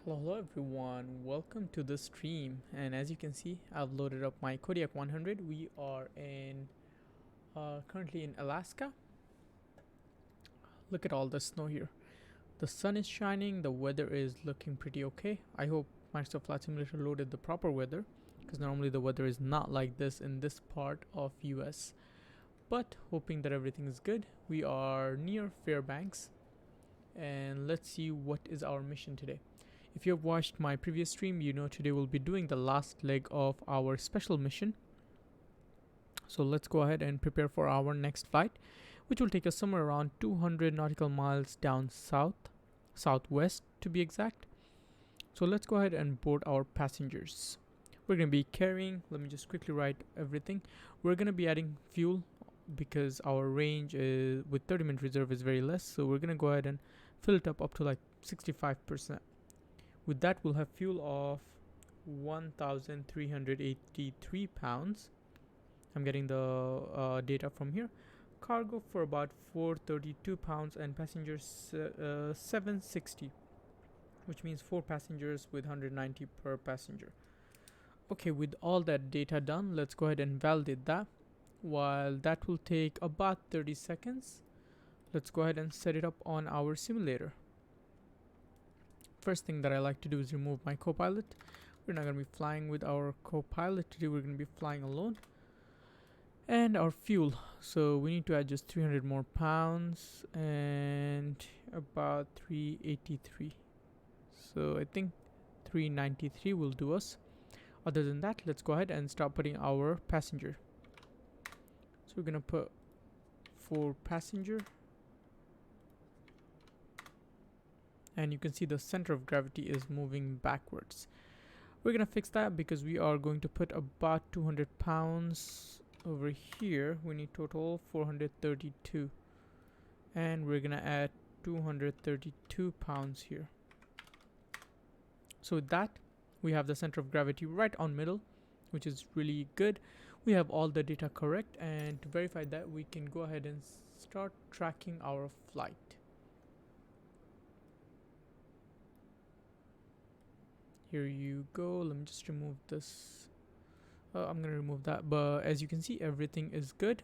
Hello everyone, welcome to the stream. And as you can see, I've loaded up my Kodiak 100. We are in currently in Alaska. Look at all the snow here. The sun is shining, the weather is looking pretty okay. I hope Microsoft Flight Simulator loaded the proper weather, because normally the weather is not like this in this part of US. But hoping that everything is good. We are near Fairbanks, and let's see what is our mission today. If you have watched my previous stream, you know today we'll be doing the last leg of our special mission. So let's go ahead and prepare for our next flight, which will take us somewhere around 200 nautical miles down southwest to be exact. So let's go ahead and board our passengers. We're going to be carrying, let me just quickly write everything. We're going to be adding fuel because our range is, with 30-minute reserve, is very less. So we're going to go ahead and fill it up to like 65%. With that, we'll have fuel of 1,383 pounds. I'm getting the data from here. Cargo for about 432 pounds and passengers 760, which means 4 passengers with 190 per passenger. Okay, with all that data done, let's go ahead and validate that. While that will take about 30 seconds, let's go ahead and set it up on our simulator. First thing that I like to do is remove my co-pilot. We're not going to be flying with our co-pilot today. We're going to be flying alone. And our fuel. So we need to add just 300 more pounds and about 383. So I think 393 will do us. Other than that, let's go ahead and start putting our passenger. So we're going to put 4 passenger. And you can see the center of gravity is moving backwards. We're gonna fix that because we are going to put about 200 pounds over here. We need total 432, and we're gonna add 232 pounds here. So with that, we have the center of gravity right on middle, which is really good. We have all the data correct, and to verify that, we can go ahead and start tracking our flight. Here you go. Let me just remove this. I'm gonna remove that, but as you can see, everything is good.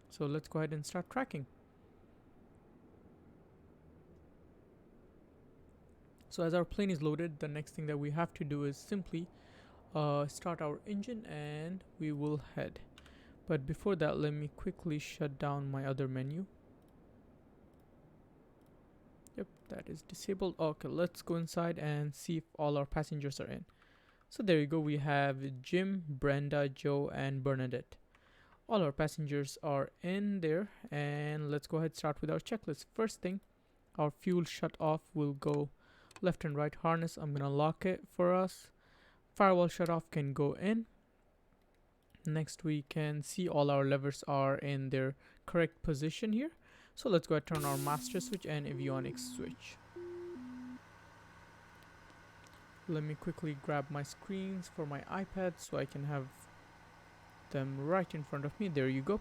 So let's go ahead and start tracking. So as our plane is loaded, the next thing that we have to do is simply start our engine and we will head. But before that, let me quickly shut down my other menu. Yep, that is disabled. Okay, let's go inside and see if all our passengers are in. So there you go, we have Jim, Brenda, Joe, and Bernadette. All our passengers are in there, and let's go ahead and start with our checklist. First thing, our fuel shut off will go left and right harness. I'm gonna lock it for us. Firewall shut off can go in. Next, we can see all our levers are in their correct position here. So let's go ahead and turn our master switch and avionics switch. Let me quickly grab my screens for my iPad so I can have them right in front of me. There you go.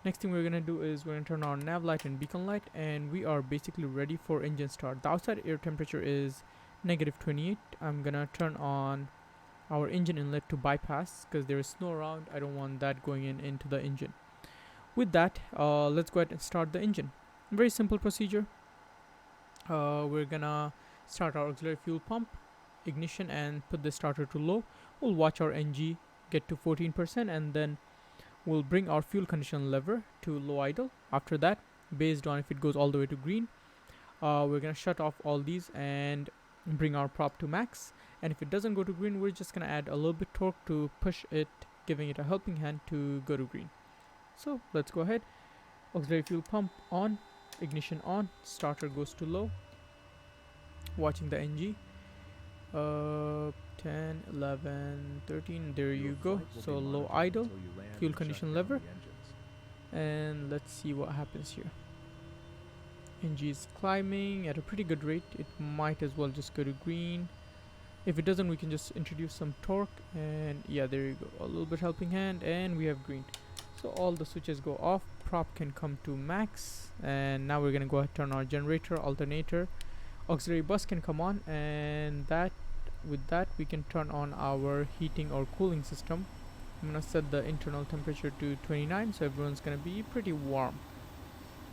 Next thing we're going to do is we're going to turn on nav light and beacon light, and we are basically ready for engine start. The outside air temperature is -28. I'm going to turn on our engine inlet to bypass because there is snow around. I don't want that going into the engine. With that, let's go ahead and start the engine. Very simple procedure. We're gonna start our auxiliary fuel pump, ignition, and put the starter to low. We'll watch our NG get to 14%, and then we'll bring our fuel condition lever to low idle. After that, based on if it goes all the way to green, we're gonna shut off all these and bring our prop to max. And if it doesn't go to green, we're just gonna add a little bit torque to push it, giving it a helping hand to go to green. So let's go ahead. Auxiliary fuel pump on, ignition on, starter goes to low. Watching the NG. 10, 11, 13, there you go. So low idle, fuel condition lever. And let's see what happens here. NG is climbing at a pretty good rate. It might as well just go to green. If it doesn't, we can just introduce some torque. And yeah, there you go. A little bit helping hand, and we have green. So all the switches go off, prop can come to max, and now we're gonna go ahead and turn our generator, alternator, auxiliary bus can come on, and that with that we can turn on our heating or cooling system. I'm gonna set the internal temperature to 29, so everyone's gonna be pretty warm.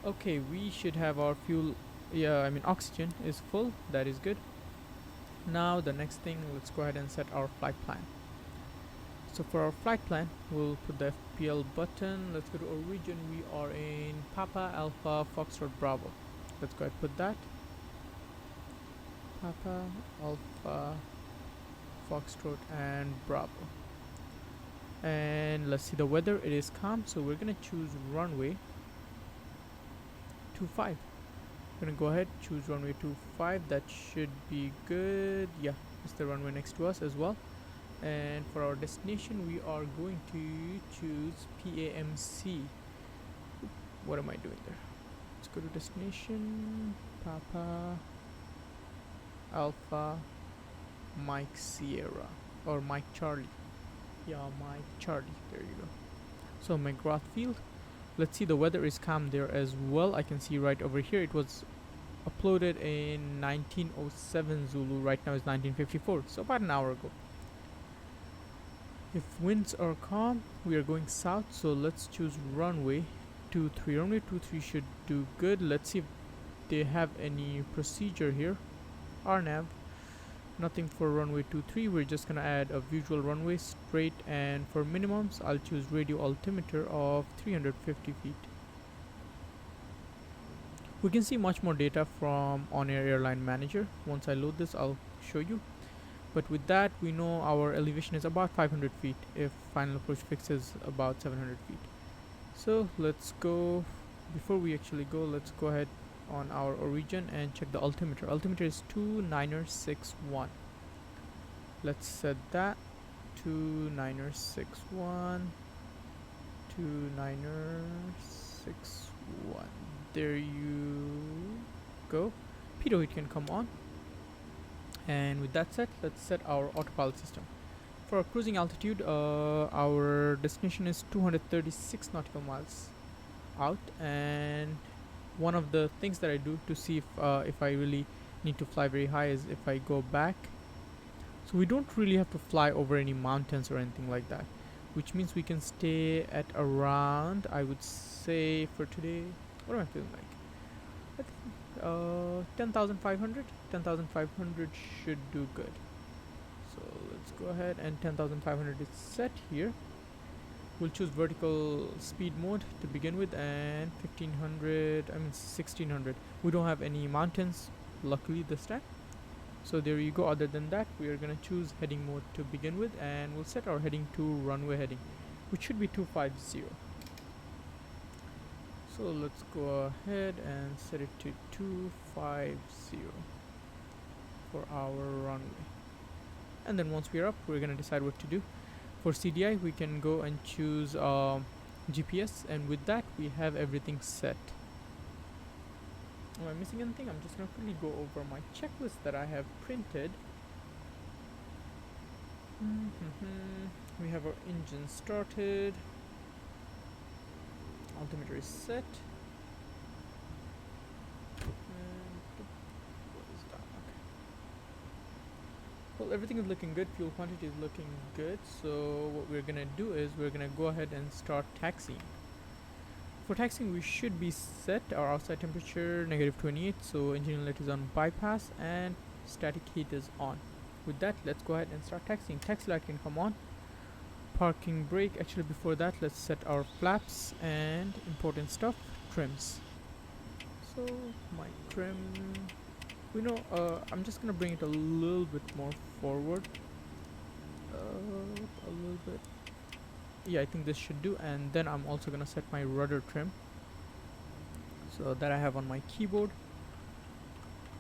Okay, we should have our fuel, yeah, I mean oxygen is full, that is good. Now the next thing, let's go ahead and set our flight plan. So for our flight plan, we'll put the FPL button. Let's go to origin. We are in Papa Alpha Foxtrot Bravo. Let's go ahead and put that. Papa Alpha Foxtrot and Bravo. And let's see the weather. It is calm, so we're gonna choose runway 25. We're gonna go ahead, choose runway 25. That should be good. Yeah, it's the runway next to us as well. And for our destination, we are going to choose PAMC. What am I doing there? Let's go to destination, Papa Alpha Mike Sierra, or Mike Charlie. Yeah, Mike Charlie, there you go. So McGrath Field, let's see, the weather is calm there as well. I can see right over here, it was uploaded in 1907 Zulu, right now it's 1954, so about an hour ago. If winds are calm, we are going south, so let's choose runway 23. Runway 23 should do good. Let's see if they have any procedure here. RNAV, nothing for runway 23. We're just gonna add a visual runway straight, and for minimums, I'll choose radio altimeter of 350 feet. We can see much more data from OnAir Airline Manager. Once I load this, I'll show you. But with that, we know our elevation is about 500 feet if final approach fixes about 700 feet. So let's go, before we actually go, let's go ahead on our origin and check the altimeter. Altimeter is 2961. Let's set that 2961. 2961. There you go. Pitot heat can come on. And with that set, let's set our autopilot system. For our cruising altitude, our destination is 236 nautical miles out, and one of the things that I do to see if I really need to fly very high is if I go back. So we don't really have to fly over any mountains or anything like that, which means we can stay at around, I would say for today, what am I feeling like? I think 10,500. 10,500 should do good. So let's go ahead, and 10,500 is set here. We'll choose vertical speed mode to begin with, and 1600. We don't have any mountains, luckily this time. So there you go. Other than that, we are gonna choose heading mode to begin with, and we'll set our heading to runway heading, which should be 250. So let's go ahead and set it to 250 for our runway. And then once we are up, we're gonna decide what to do. For CDI, we can go and choose GPS, and with that, we have everything set. Am I missing anything? I'm just gonna quickly go over my checklist that I have printed. We have our engine started. Altimeter is set. And what is that? Okay. Well, everything is looking good. Fuel quantity is looking good. So what we're gonna do is we're gonna go ahead and start taxiing. For taxiing, we should be set. Our outside temperature -28, so engine inlet is on bypass, and static heat is on. With that, let's go ahead and start taxiing. Taxi light can come on. Parking brake. Actually, before that, let's set our flaps and important stuff, trims. So my trim, we know, I'm just gonna bring it a little bit more forward, a little bit. Yeah, I think this should do. And then I'm also gonna set my rudder trim, so that I have on my keyboard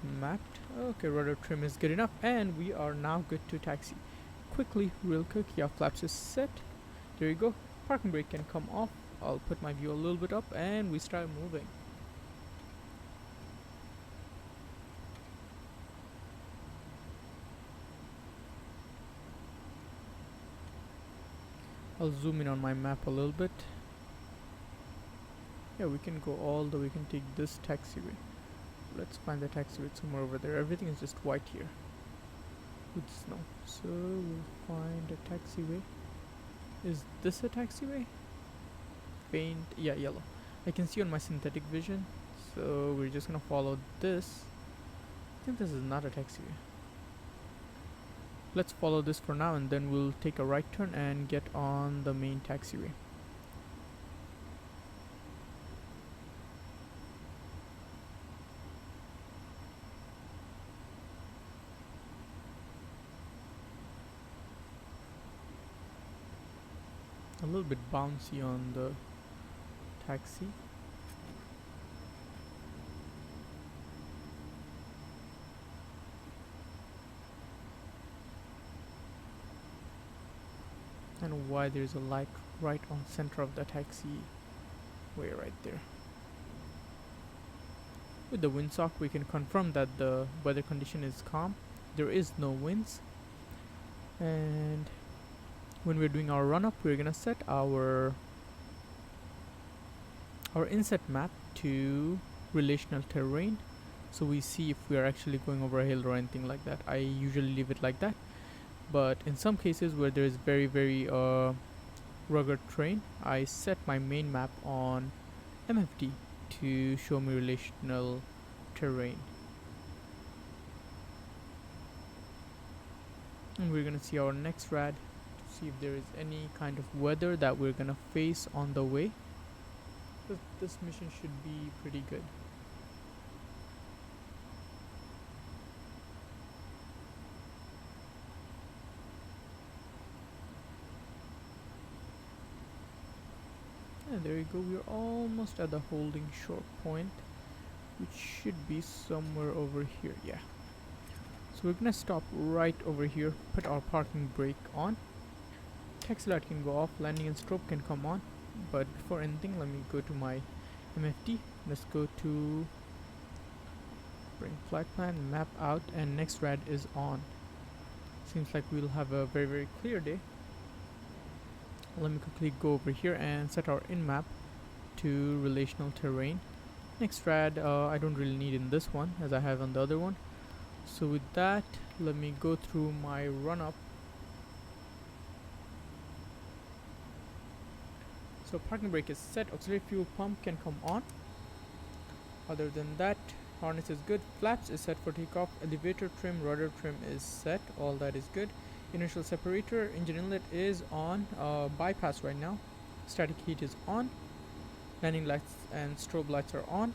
mapped. Okay, rudder trim is good enough, and we are now good to taxi. Quickly, real quick, yeah, flaps is set. There you go. Parking brake can come off. I'll put my view a little bit up, and we start moving. I'll zoom in on my map a little bit. Yeah, we can go all the way, we can take this taxiway. let's find the taxiway somewhere over there. Everything is just white here with snow. So we'll find a taxiway. Is this a taxiway? Faint, yeah, yellow. I can see on my synthetic vision. So we're just gonna follow this. I think this is not a taxiway. Let's follow this for now, and then we'll take a right turn and get on the main taxiway. A little bit bouncy on the taxi. And why there's a light right on center of the taxi way right there. With the windsock we can confirm that the weather condition is calm. There is no winds. And when we're doing our run up, we're gonna set our inset map to relational terrain, so we see if we are actually going over a hill or anything like that. I usually leave it like that, but in some cases where there is very rugged terrain, I set my main map on MFD to show me relational terrain. And we're gonna see our next rad to see if there is any kind of weather that we're gonna face on the way. This mission should be pretty good. And there you go, we're almost at the holding short point, which should be somewhere over here. Yeah. So we're gonna stop right over here, put our parking brake on. Taxi light can go off, landing and strobe can come on. But before anything, let me go to my MFD. Let's go to bring flight plan, map out, and next rad is on. Seems like we'll have a very clear day. Let me quickly go over here and set our in map to relational terrain. Next rad I don't really need in this one as I have on the other one. So with that, let me go through my run up. So parking brake is set, auxiliary fuel pump can come on. Other than that, harness is good, flaps is set for takeoff, elevator trim, rudder trim is set, all that is good. Inertial separator, engine inlet is on, bypass right now, static heat is on, landing lights and strobe lights are on,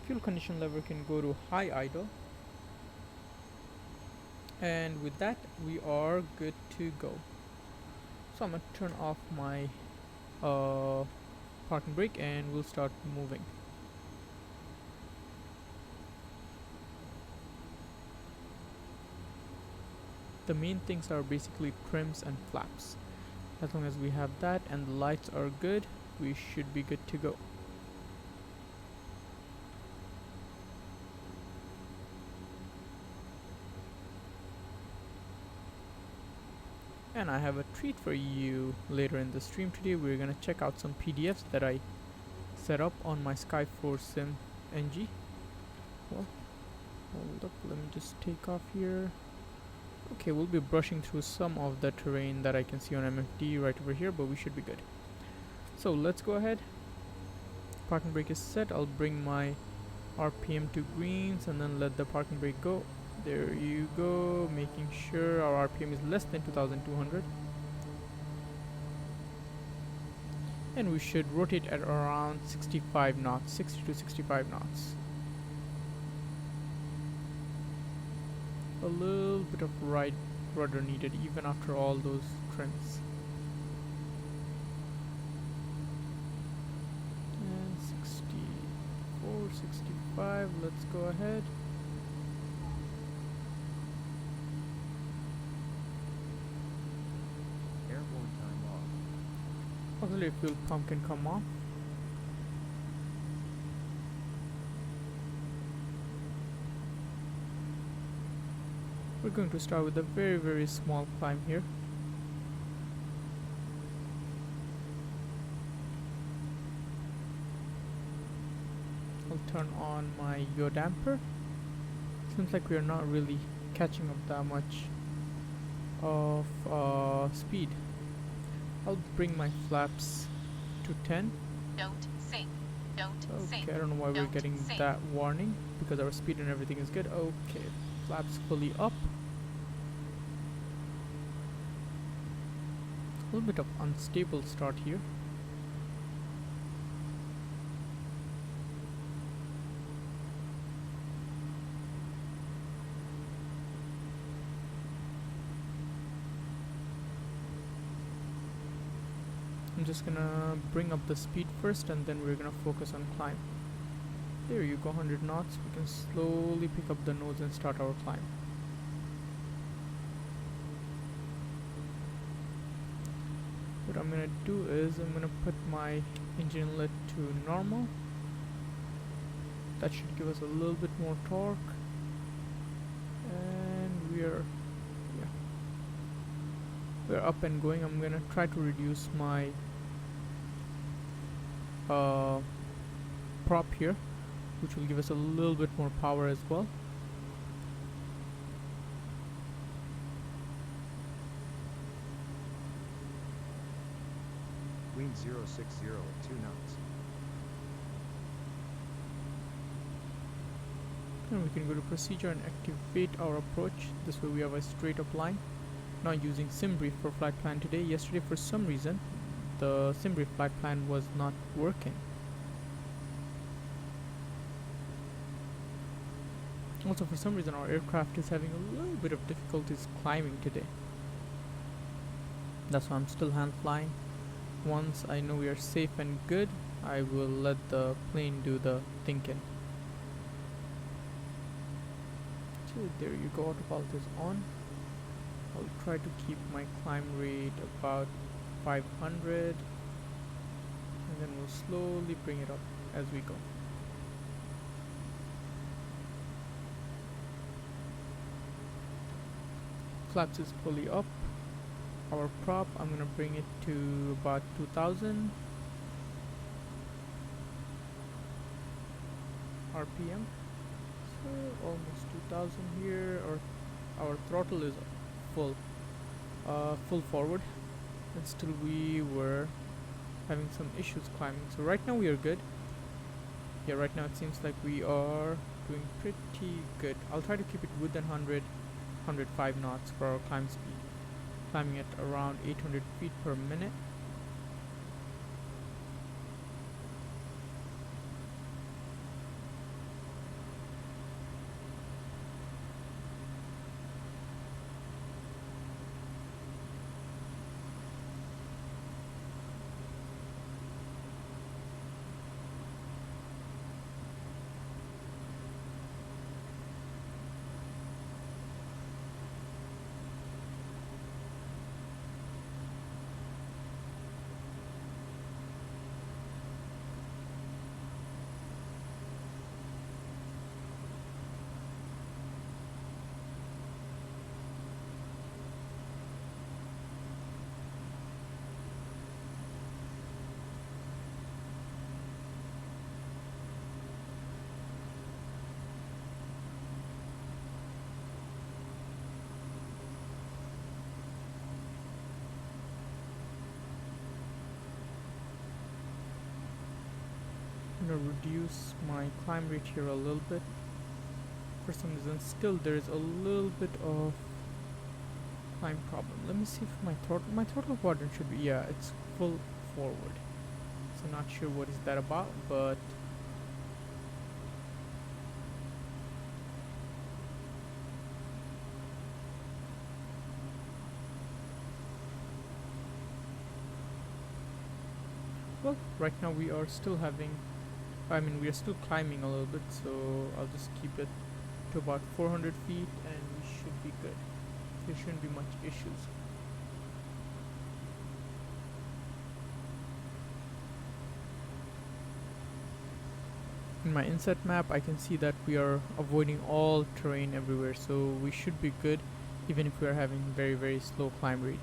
fuel condition lever can go to high idle. And with that, we are good to go. So I'm gonna turn off my parking brake and we'll start moving. The main things are basically trims and flaps. As long as we have that and the lights are good, we should be good to go. And I have a treat for you later in the stream today. We're gonna check out some PDFs that I set up on my Sky4 Sim NG. Well, hold up, let me just take off here. Okay, we'll be brushing through some of the terrain that I can see on MFD right over here, but we should be good. So let's go ahead. Parking brake is set. I'll bring my RPM to greens and then let the parking brake go. There you go, making sure our RPM is less than 2200. And we should rotate at around 65 knots, 60 to 65 knots. A little bit of right rudder needed even after all those trims. And 64, 65, let's go ahead. Airborne time off. Auxiliary fuel pump can come off. We're going to start with a very small climb here. I'll turn on my yaw damper. Seems like we are not really catching up that much of speed. I'll bring my flaps to 10. Don't sink. Don't sink. Okay, I don't know why we're Don't getting sink. that warning, because our speed and everything is good. Okay, flaps fully up. A little bit of unstable start here. I'm just gonna bring up the speed first, and then we're gonna focus on climb. There you go, 100 knots. We can slowly pick up the nose and start our climb. What I'm gonna do is I'm gonna put my engine inlet to normal. That should give us a little bit more torque. And we're up and going. I'm gonna try to reduce my prop here, which will give us a little bit more power as well. Wind 060 at 2 knots. And we can go to procedure and activate our approach. This way we have a straight up line. Now using SimBrief for flight plan today. Yesterday for some reason the SimBrief flight plan was not working. Also for some reason our aircraft is having a little bit of difficulties climbing today. That's why I'm still hand flying. Once I know we are safe and good, I will let the plane do the thinking. So there you go, autopilot is on. I'll try to keep my climb rate about 500, and then we'll slowly bring it up as we go. Flaps is fully up. Our prop, I'm gonna bring it to about 2000 RPM. So almost 2000 here. Our throttle is full forward, and still we were having some issues climbing. So right now we are good. Yeah, right now it seems like we are doing pretty good. I'll try to keep it within 105 knots for our climb speed, climbing at around 800 feet per minute. I'm gonna reduce my climb rate here a little bit. For some reason still there is a little bit of climb problem. Let me see if my throttle quadrant should be, yeah, it's full forward. So not sure what is that about, but well, right now we are still having, we are still climbing a little bit, so I'll just keep it to about 400 feet and we should be good. There shouldn't be much issues. In my inset map I can see that we are avoiding all terrain everywhere, so we should be good even if we are having very slow climb rate.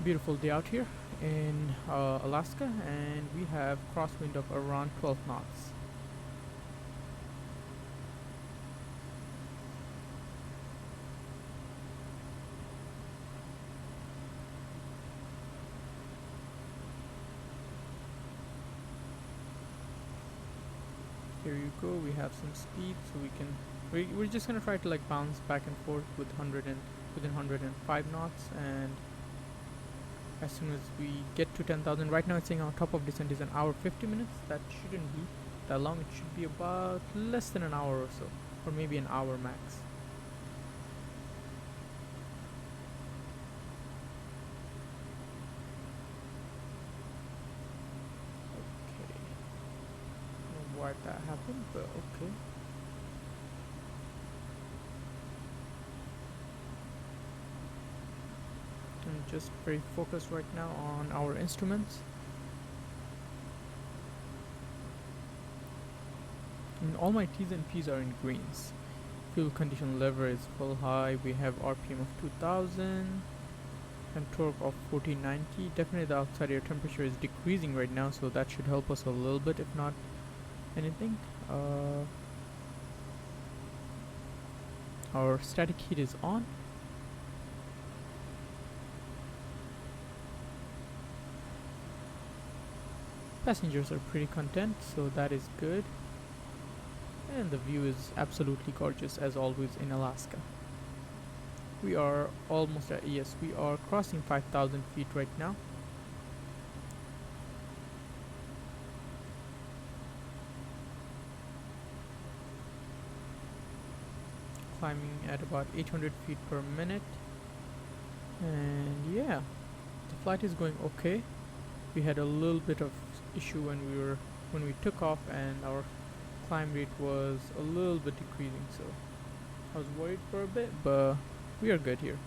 Beautiful day out here in Alaska, and we have crosswind of around 12 knots. There you go. We have some speed, so we can. We're just gonna try to like bounce back and forth with within 105 knots, and as soon as we get to 10,000, right now it's saying our top of descent is an hour 50 minutes. That shouldn't be that long. It should be about less than an hour or so, or maybe an hour max. Okay, I don't know why that happened, but okay. I'm just very focused right now on our instruments. And all my T's and P's are in greens. Fuel condition lever is full high. We have RPM of 2000 and torque of 1490. Definitely the outside air temperature is decreasing right now, so that should help us a little bit, if not anything. Our static heat is on. Passengers are pretty content, so that is good. And the view is absolutely gorgeous as always in Alaska. We are almost at, yes, we are crossing 5,000 feet right now. Climbing at about 800 feet per minute. And yeah, the flight is going okay. We had a little bit of issue when we took off, and our climb rate was a little bit decreasing, so I was worried for a bit, but we are good here.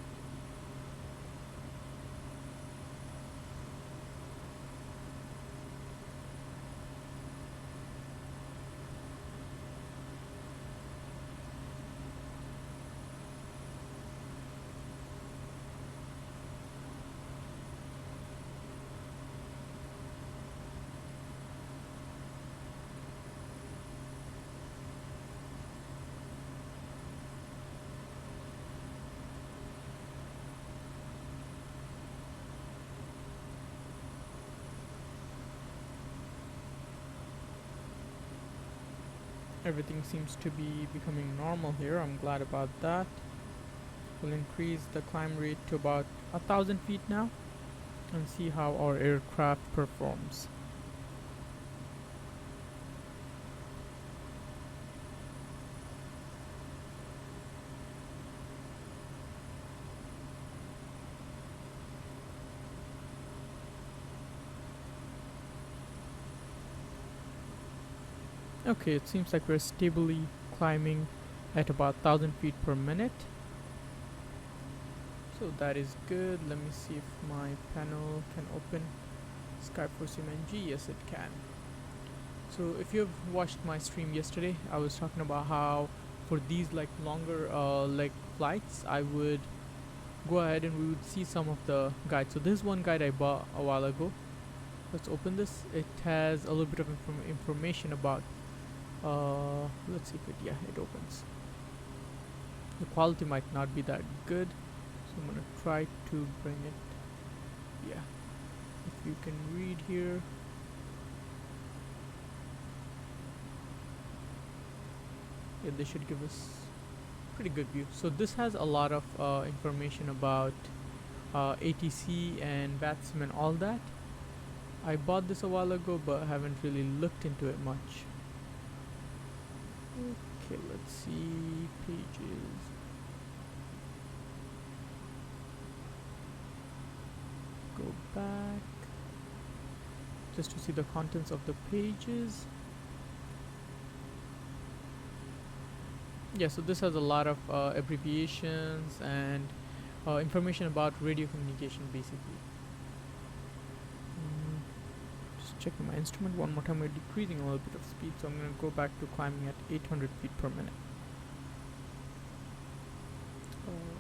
Everything seems to be becoming normal here. I'm glad about that. We'll increase the climb rate to about 1,000 feet now and see how our aircraft performs. Okay, it seems like we're stably climbing at about 1,000 feet per minute. So that is good. Let me see if my panel can open Skyforce MNG. Yes, it can. So if you've watched my stream yesterday, I was talking about how for these like longer leg flights, I would go ahead and we would see some of the guides. So this is one guide I bought a while ago. Let's open this. It has a little bit of information about let's see if it opens. The quality might not be that good, so I'm gonna try to bring it. Yeah, if you can read here. Yeah, they should give us pretty good view. So this has a lot of information about ATC and VATSIM and all that. I bought this a while ago, but haven't really looked into it much. Okay, let's see pages. Go back just to see the contents of the pages. Yeah, so this has a lot of abbreviations and information about radio communication basically. Just checking my instrument one more time. We're decreasing a little bit of speed, so I'm going to go back to climbing at 800 feet per minute.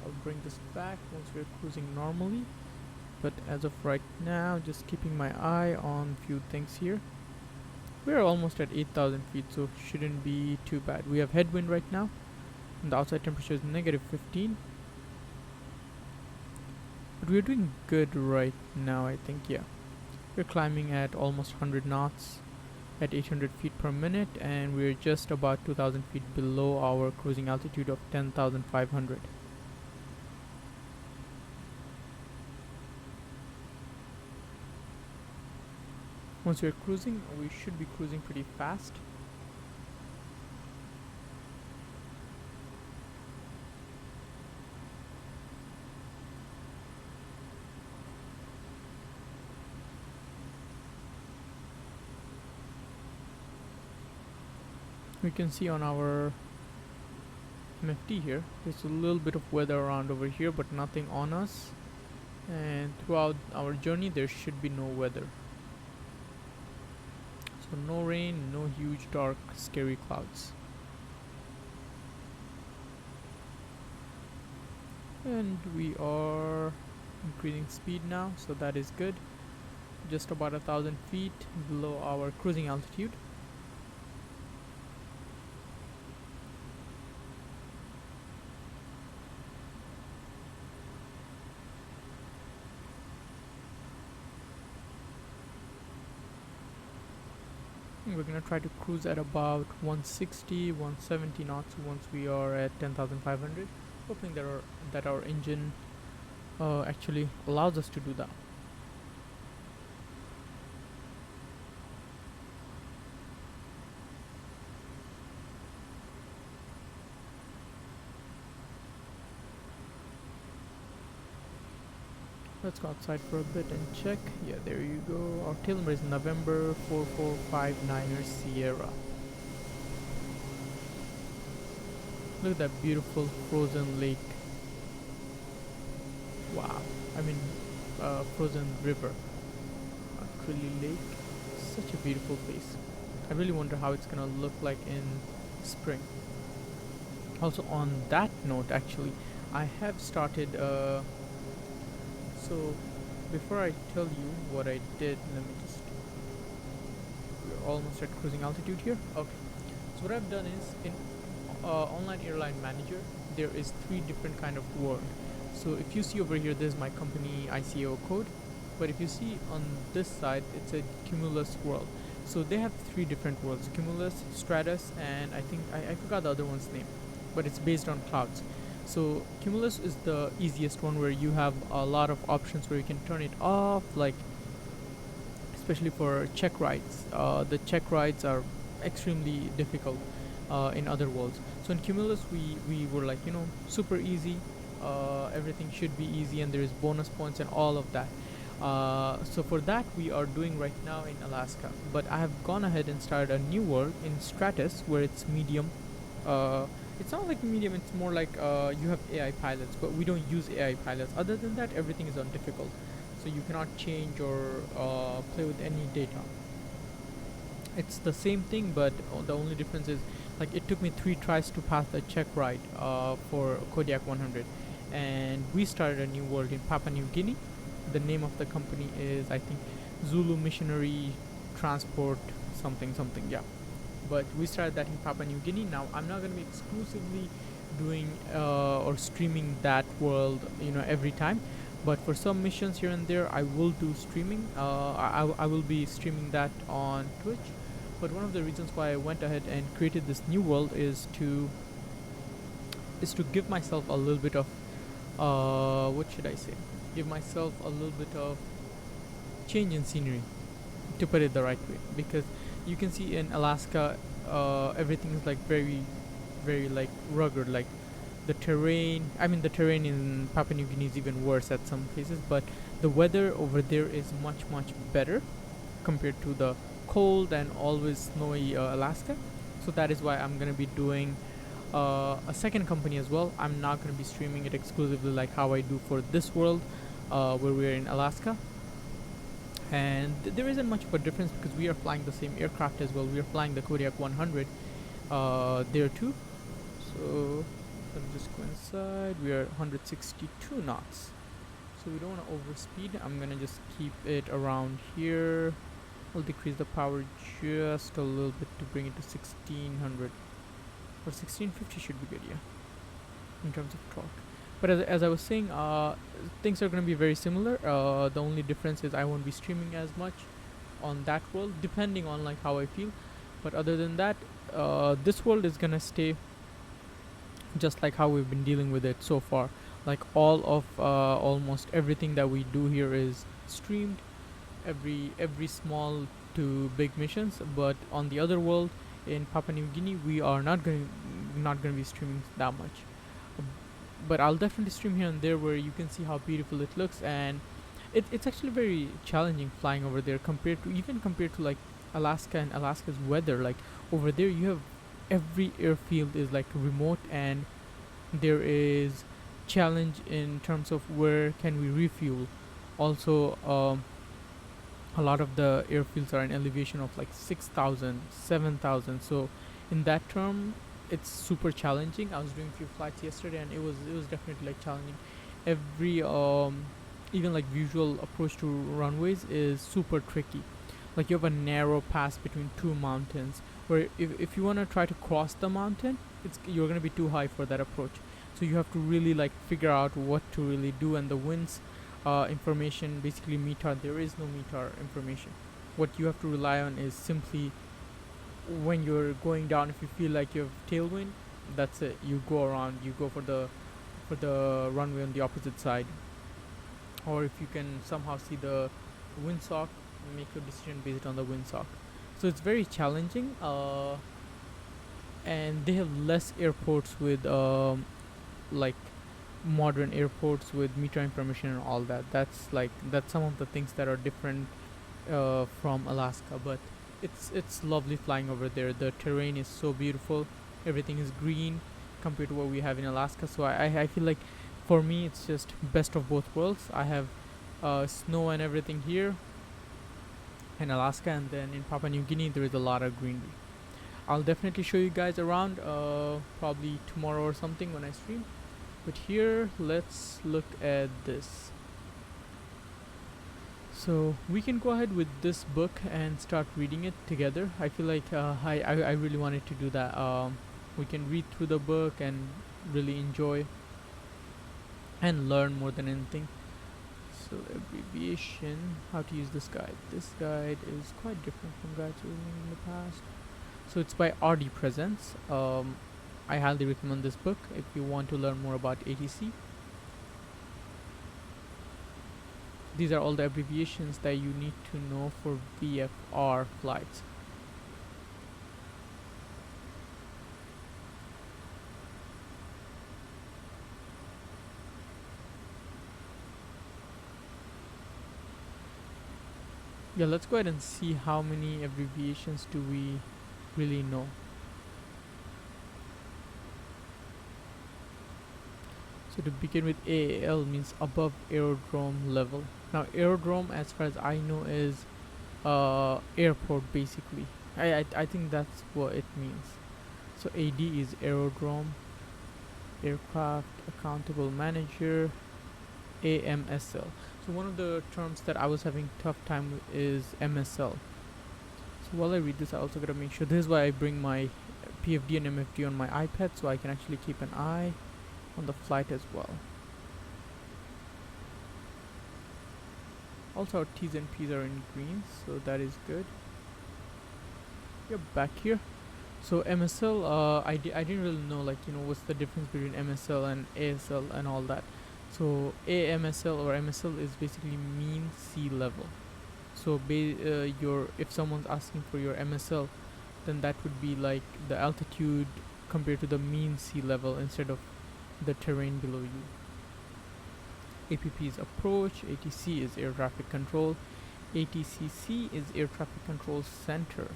I'll bring this back once we're cruising normally, but as of right now, just keeping my eye on few things here. We're almost at 8,000 feet, so shouldn't be too bad. We have headwind right now, and the outside temperature is -15. But we're doing good right now, I think. Yeah, we're climbing at almost 100 knots. at 800 feet per minute, and we're just about 2000 feet below our cruising altitude of 10,500. Once we're cruising, we should be cruising pretty fast. We can see on our MFD here, there's a little bit of weather around over here, but nothing on us. And throughout our journey, there should be no weather. So no rain, no huge, dark, scary clouds. And we are increasing speed now, so that is good. Just about 1,000 feet below our cruising altitude. We're gonna try to cruise at about 160, 170 knots once we are at 10,500. Hoping that our engine actually allows us to do that. Let's go outside for a bit and check. Yeah, there you go. Our tail number is November 4459er Sierra. Look at that beautiful frozen lake. Wow. I mean, frozen river. Trilly Lake. Such a beautiful place. I really wonder how it's gonna look like in spring. Also, on that note, actually, I have started. So, before I tell you what I did, let me just. We're almost at cruising altitude here. Okay. So what I've done is in Online Airline Manager, there is 3 different kind of world. So if you see over here, this is my company ICAO code. But if you see on this side, it's a Cumulus world. So they have 3 different worlds: Cumulus, Stratus, and I think I forgot the other one's name, but it's based on clouds. So Cumulus is the easiest one, where you have a lot of options where you can turn it off, like especially for check rides. The check rides are extremely difficult in other worlds. So in Cumulus, we were like, super easy. Everything should be easy, and there is bonus points and all of that. So for that, we are doing right now in Alaska. But I have gone ahead and started a new world in Stratus, where it's medium. It's not like medium, it's more like you have AI pilots, but we don't use AI pilots. Other than that, everything is on difficult. So you cannot change or play with any data. It's the same thing, but the only difference is, like, it took me 3 tries to pass the check ride for Kodiak 100. And we started a new world in Papua New Guinea. The name of the company is, I think, Zulu Missionary Transport something, yeah. But we started that in Papua New Guinea. Now I'm not going to be exclusively doing or streaming that world, every time. But for some missions here and there, I will do streaming. I will be streaming that on Twitch. But one of the reasons why I went ahead and created this new world is to give myself a little bit of what should I say? Give myself a little bit of change in scenery, to put it the right way. Because you can see in Alaska, everything is like very, very like rugged. Like the terrain. I mean, the terrain in Papua New Guinea is even worse at some places. But the weather over there is much, much better compared to the cold and always snowy Alaska. So that is why I'm gonna be doing a second company as well. I'm not gonna be streaming it exclusively like how I do for this world, where we're in Alaska. And there isn't much of a difference because we are flying the same aircraft as well. We are flying the Kodiak 100 there too. So let me just go inside. We are 162 knots. So we don't want to overspeed. I'm gonna just keep it around here. I'll decrease the power just a little bit to bring it to 1600. Or 1650 should be good, yeah, in terms of torque. But as I was saying, things are going to be very similar. The only difference is I won't be streaming as much. on that world, depending on like how I feel. But other than that, this world is gonna stay just like how we've been dealing with it so far. Like all of almost everything that we do here is streamed, every small to big missions. But on the other world, in Papua New Guinea, we are not going to be streaming that much. But I'll definitely stream here and there where you can see how beautiful it looks. And it's actually very challenging flying over there compared to like Alaska and Alaska's weather. Like over there you have every airfield is like remote, and there is challenge in terms of where can we refuel. Also, a lot of the airfields are an elevation of like 6,000, 7,000. So in that term, it's super challenging. I was doing a few flights yesterday, and it was definitely like challenging. Every even like visual approach to runways is super tricky. Like you have a narrow pass between two mountains, where if you want to try to cross the mountain, you're going to be too high for that approach. So you have to really like figure out what to really do. And the winds information, basically METAR, there is no METAR information. What you have to rely on is simply when you're going down, if you feel like you have tailwind, that's it. You go around, you go for the runway on the opposite side. Or if you can somehow see the windsock, make your decision based on the windsock. So it's very challenging, and they have less airports with like modern airports with METAR information and all that. That's some of the things that are different from Alaska. But it's lovely flying over there. The terrain is so beautiful. Everything is green compared to what we have in Alaska. So I feel like for me it's just best of both worlds. I have snow and everything here in Alaska, and then in Papua New Guinea there is a lot of greenery. I'll definitely show you guys around probably tomorrow or something when I stream. But here, let's look at this. So we can go ahead with this book and start reading it together. I feel like I really wanted to do that. We can read through the book and really enjoy and learn more than anything. So abbreviation, how to use this guide. This guide is quite different from guides we've made in the past. So it's by RD Presents. I highly recommend this book if you want to learn more about ATC. These are all the abbreviations that you need to know for VFR flights. Yeah, let's go ahead and see how many abbreviations do we really know. So to begin with, AAL means above aerodrome level. Now aerodrome, as far as I know, is airport basically. I think that's what it means. So AD is aerodrome, aircraft accountable manager, AMSL. So one of the terms that I was having tough time with is MSL. So while I read this, I also gotta make sure. This is why I bring my PFD and MFD on my iPad, so I can actually keep an eye on the flight as well. Also our T's and P's are in green, so that is good. Yep, back here. So MSL, I didn't really know, like, you know, what's the difference between MSL and ASL and all that. So AMSL or MSL is basically mean sea level. So if someone's asking for your MSL, then that would be like the altitude compared to the mean sea level instead of the terrain below you. APP is approach, ATC is air traffic control, ATCC is air traffic control center.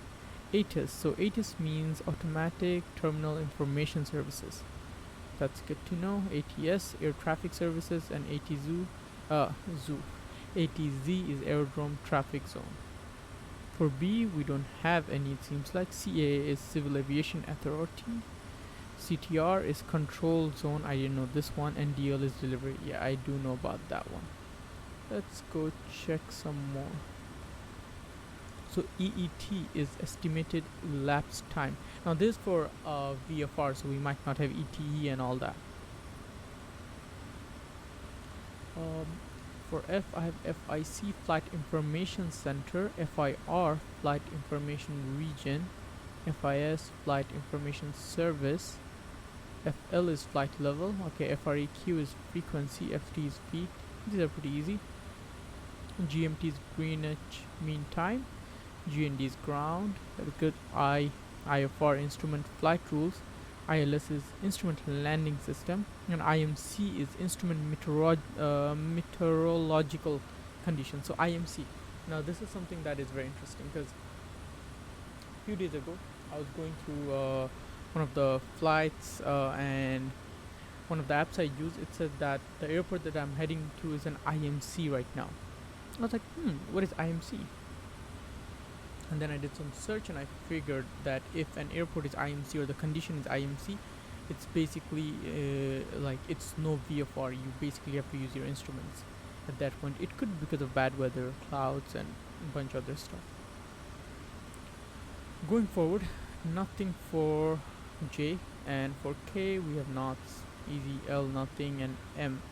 ATIS, so ATIS means automatic terminal information services. That's good to know. ATS, air traffic services, and ATZ is aerodrome traffic zone. For B, we don't have any, it seems like. CAA is civil aviation authority. CTR is control zone. I didn't know this one. And DL is delivery. Yeah, I do know about that one. Let's go check some more. So EET is estimated elapsed time. Now this is for VFR, so we might not have ETE and all that. For F, I have FIC, Flight Information Center, FIR, Flight Information Region, FIS, Flight Information Service, FL is flight level, okay, FREQ is frequency, FT is feet, these are pretty easy. GMT is Greenwich Mean Time, GND is ground, that is good. IFR instrument flight rules, ILS is instrument landing system, and IMC is instrument meteorological conditions. So IMC, now this is something that is very interesting because a few days ago I was going through one of the flights and one of the apps I use, it said that the airport that I'm heading to is an IMC right now. I was like, what is IMC? And then I did some search and I figured that if an airport is IMC or the condition is IMC, it's basically like it's no VFR. You basically have to use your instruments at that point. It could be because of bad weather, clouds, and a bunch of other stuff. Going forward, nothing for J, and for K we have knots, easy, L nothing, and M.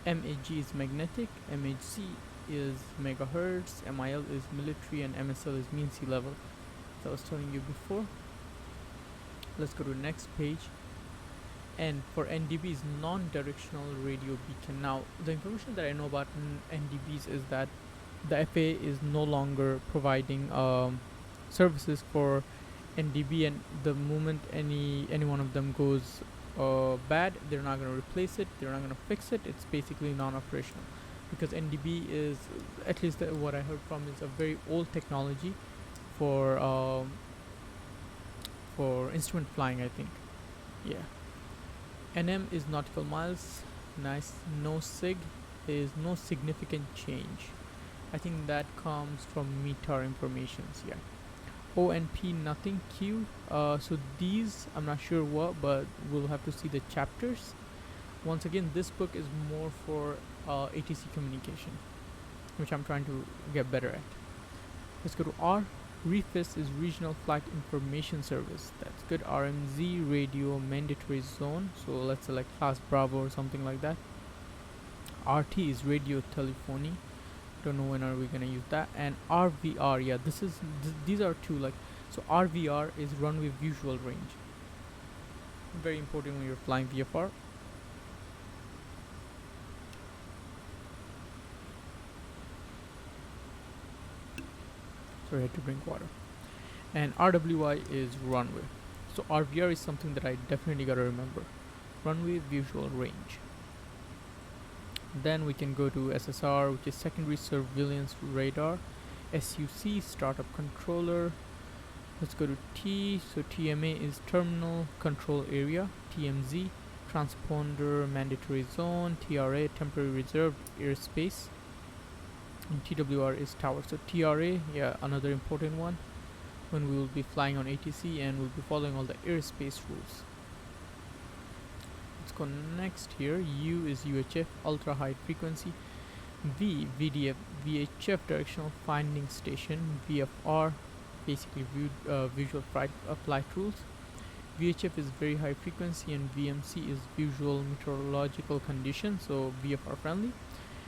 MAG is magnetic, MHC is megahertz, MIL is military, and MSL is mean sea level. As I was telling you before. Let's go to the next page. And for NDB is non-directional radio beacon. Now the information that I know about NDBs is that the FAA is no longer providing services for NDB, and the moment any one of them goes bad, they're not going to replace it, they're not going to fix it. It's basically non-operational because NDB is, at least what I heard from, is a very old technology for instrument flying, I think. Yeah. NM is nautical miles. Nice. No sig is no significant change. I think that comes from METAR informations. Yeah. O and P nothing. Q. So these I'm not sure what, but we'll have to see the chapters. Once again, this book is more for ATC communication, which I'm trying to get better at. Let's go to R. REFIS is Regional Flight Information Service. That's good. RMZ, Radio Mandatory Zone. So let's select Class Bravo or something like that. RT is Radio Telephony. Don't know when are we gonna use that. And RVR, yeah, these are two, like, so RVR is runway visual range. Very important when you're flying VFR. Sorry, I had to drink water. And RWI is runway. So RVR is something that I definitely gotta remember. Runway visual range. Then we can go to SSR, which is secondary surveillance radar. SUC, startup controller. Let's go to T. So TMA is terminal control area. TMZ, transponder mandatory zone. TRA, temporary reserved airspace. And TWR is tower. So TRA, yeah, another important one when we will be flying on ATC and we'll be following all the airspace rules. Let's go next here. U is UHF, ultra high frequency. V, VDF, VHF, directional finding station. VFR, basically visual flight rules. VHF is very high frequency, and VMC is visual meteorological condition, so VFR friendly.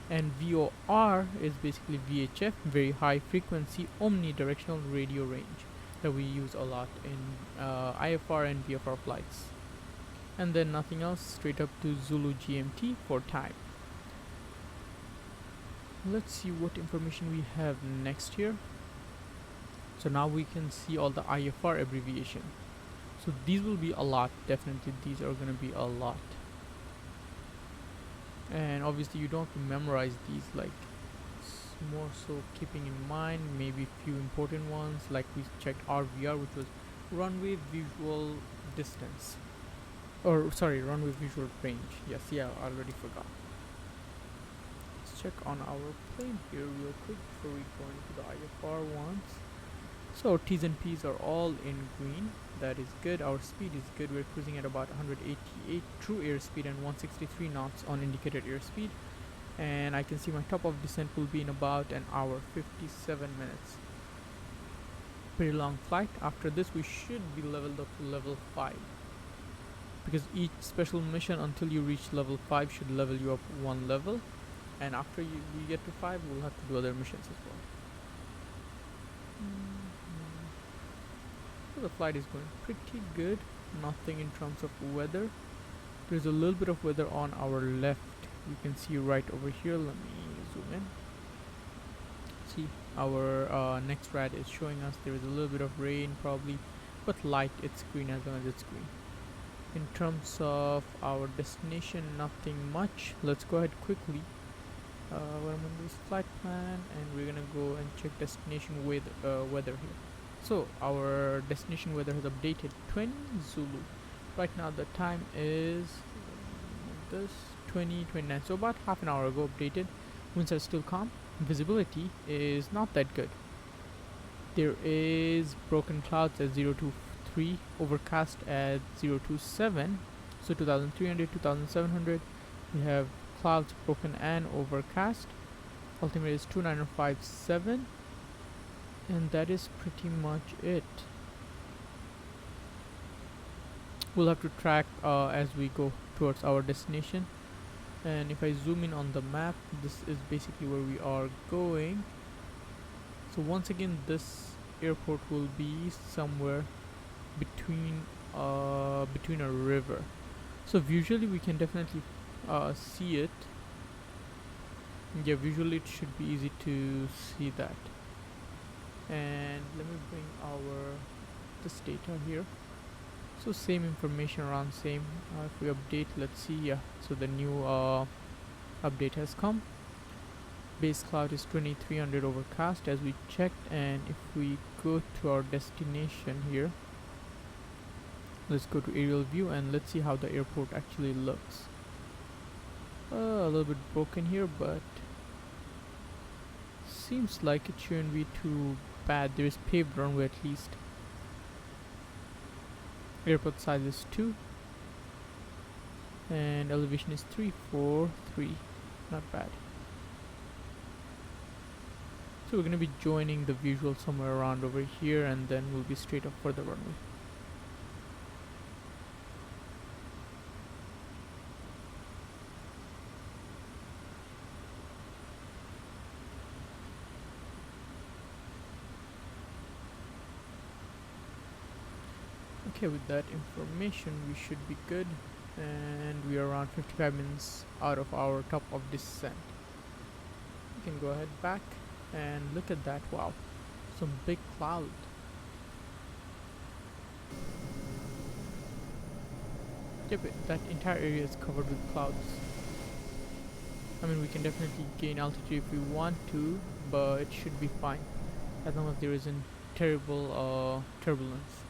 And VOR is basically VHF, very high frequency omnidirectional radio range, that we use a lot in IFR and VFR flights. And then nothing else, straight up to Zulu GMT for time. Let's see what information we have next here. So now we can see all the IFR abbreviation. So these will be a lot, definitely these are going to be a lot. And obviously you don't have to memorize these, like, more so keeping in mind maybe few important ones, like we checked RVR, which was runway visual distance, or sorry, runway visual range. Yes, yeah, I already forgot. Let's check on our plane here real quick before we go into the IFR ones. So T's and P's are all in green. That is good. Our speed is good. We're cruising at about 188 true airspeed and 163 knots on indicated airspeed. And I can see my top of descent will be in about an hour, 57 minutes. Pretty long flight. After this we should be leveled up to level 5, because each special mission until you reach level 5 should level you up one level. and after we get to 5 we'll have to do other missions as well. So the flight is going pretty good, nothing in terms of weather. There's a little bit of weather on our left, you can see right over here. Let me zoom in. See, our next rad is showing us there is a little bit of rain probably, but light, it's green as long as it's green. In terms of our destination, nothing much. Let's go ahead quickly. What I'm gonna do is flight plan, and we're gonna go and check destination weather here. So our destination weather has updated 20 Zulu. Right now the time is this 20:29, so about half an hour ago updated. Winds are still calm. Visibility is not that good. There is broken clouds at 023, overcast at 027, so 2300, 2700. We have clouds, broken and overcast. Altimeter is 2957, and that is pretty much it. We'll have to track as we go towards our destination. And if I zoom in on the map, this is basically where we are going. So once again, this airport will be somewhere between a river. So visually we can definitely see it. Yeah, visually it should be easy to see that. And let me bring this data here. So same information around same. If we update, let's see. Yeah, so the new update has come. Base cloud is 2300, overcast as we checked. And if we go to our destination here, let's go to aerial view and let's see how the airport actually looks. A little bit broken here, but seems like it shouldn't be too bad. There is paved runway at least. Airport size is 2 and elevation is 343. Not bad. So we're gonna be joining the visual somewhere around over here, and then we'll be straight up for the runway. Okay, with that information we should be good, and we are around 55 minutes out of our top of descent. We can go ahead back and look at that. Wow, some big cloud. Yep, that entire area is covered with clouds. I mean, we can definitely gain altitude if we want to, but it should be fine as long as there isn't terrible turbulence.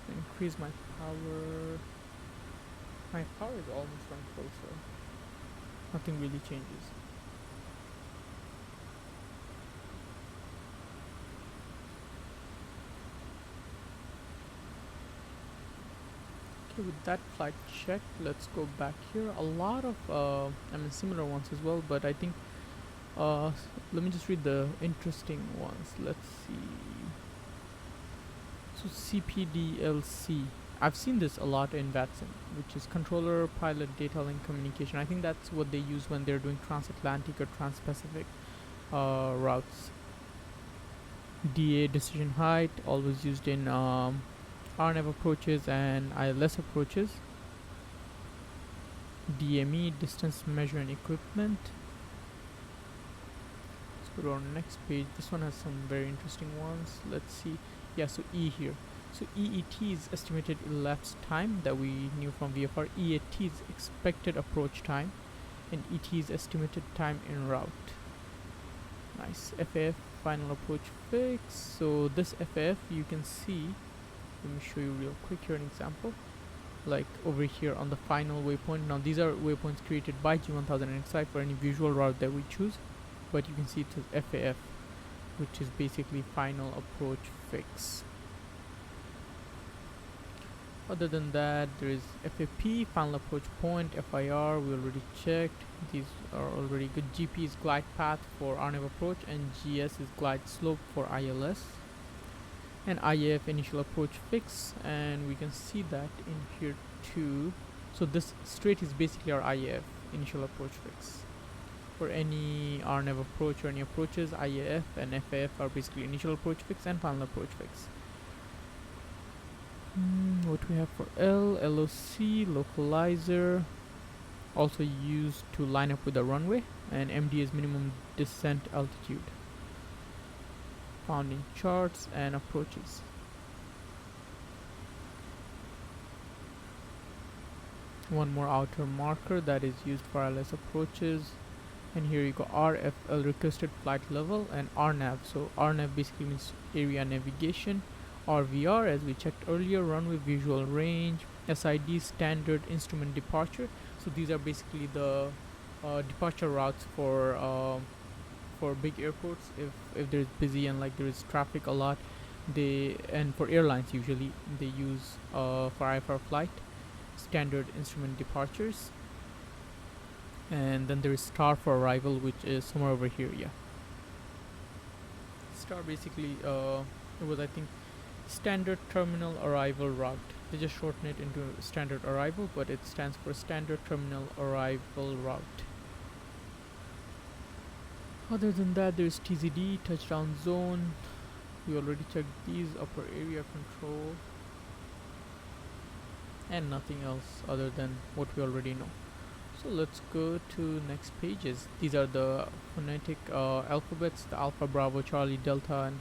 Increase my power. My power is almost on full, so nothing really changes. Okay, with that flight check, let's go back here. A lot of similar ones as well, but I think let me just read the interesting ones. Let's see. So CPDLC, I've seen this a lot in Watson, which is controller pilot data link communication. I think that's what they use when they're doing transatlantic or trans-Pacific routes. DA, decision height, always used in RNAV approaches and ILS approaches. DME, distance measuring equipment. Let's go to our next page. This one has some very interesting ones. Let's see. Yeah, so E here. So EET is estimated elapsed time that we knew from VFR. EAT is expected approach time, and ET is estimated time en route. Nice. FAF, final approach fix. So this FAF you can see, let me show you real quick here an example. Like over here on the final waypoint. Now these are waypoints created by G1000XI for any visual route that we choose, but you can see it says FAF, which is basically final approach fix. Other than that, there is FAP, final approach point, FIR, we already checked. These are already good. GP is glide path for RNAV approach, and GS is glide slope for ILS. And IAF, initial approach fix, and we can see that in here too. So this straight is basically our IAF, initial approach fix. For any RNAV approach or any approaches, IAF and FAF are basically initial approach fix and final approach fix. What we have for L, LOC, localizer, also used to line up with the runway, and MD is minimum descent altitude. Found in charts and approaches. One more outer marker that is used for ILS approaches, and here you go RFL, requested flight level, and RNAV. So RNAV basically means area navigation. RVR, as we checked earlier, runway visual range. SID, standard instrument departure. So these are basically the departure routes for big airports. If there's busy and like there is traffic a lot, and for airlines usually they use for IFR flight standard instrument departures. And then there is STAR for arrival, which is somewhere over here. Yeah, STAR basically it was, I think, standard terminal arrival route. They just shorten it into standard arrival, but it stands for standard terminal arrival route. Other than that, there's TZD, touchdown zone. We already checked these, upper area control, and nothing else other than what we already know. So let's go to next pages. These are the phonetic alphabets, the Alpha, Bravo, Charlie, Delta, and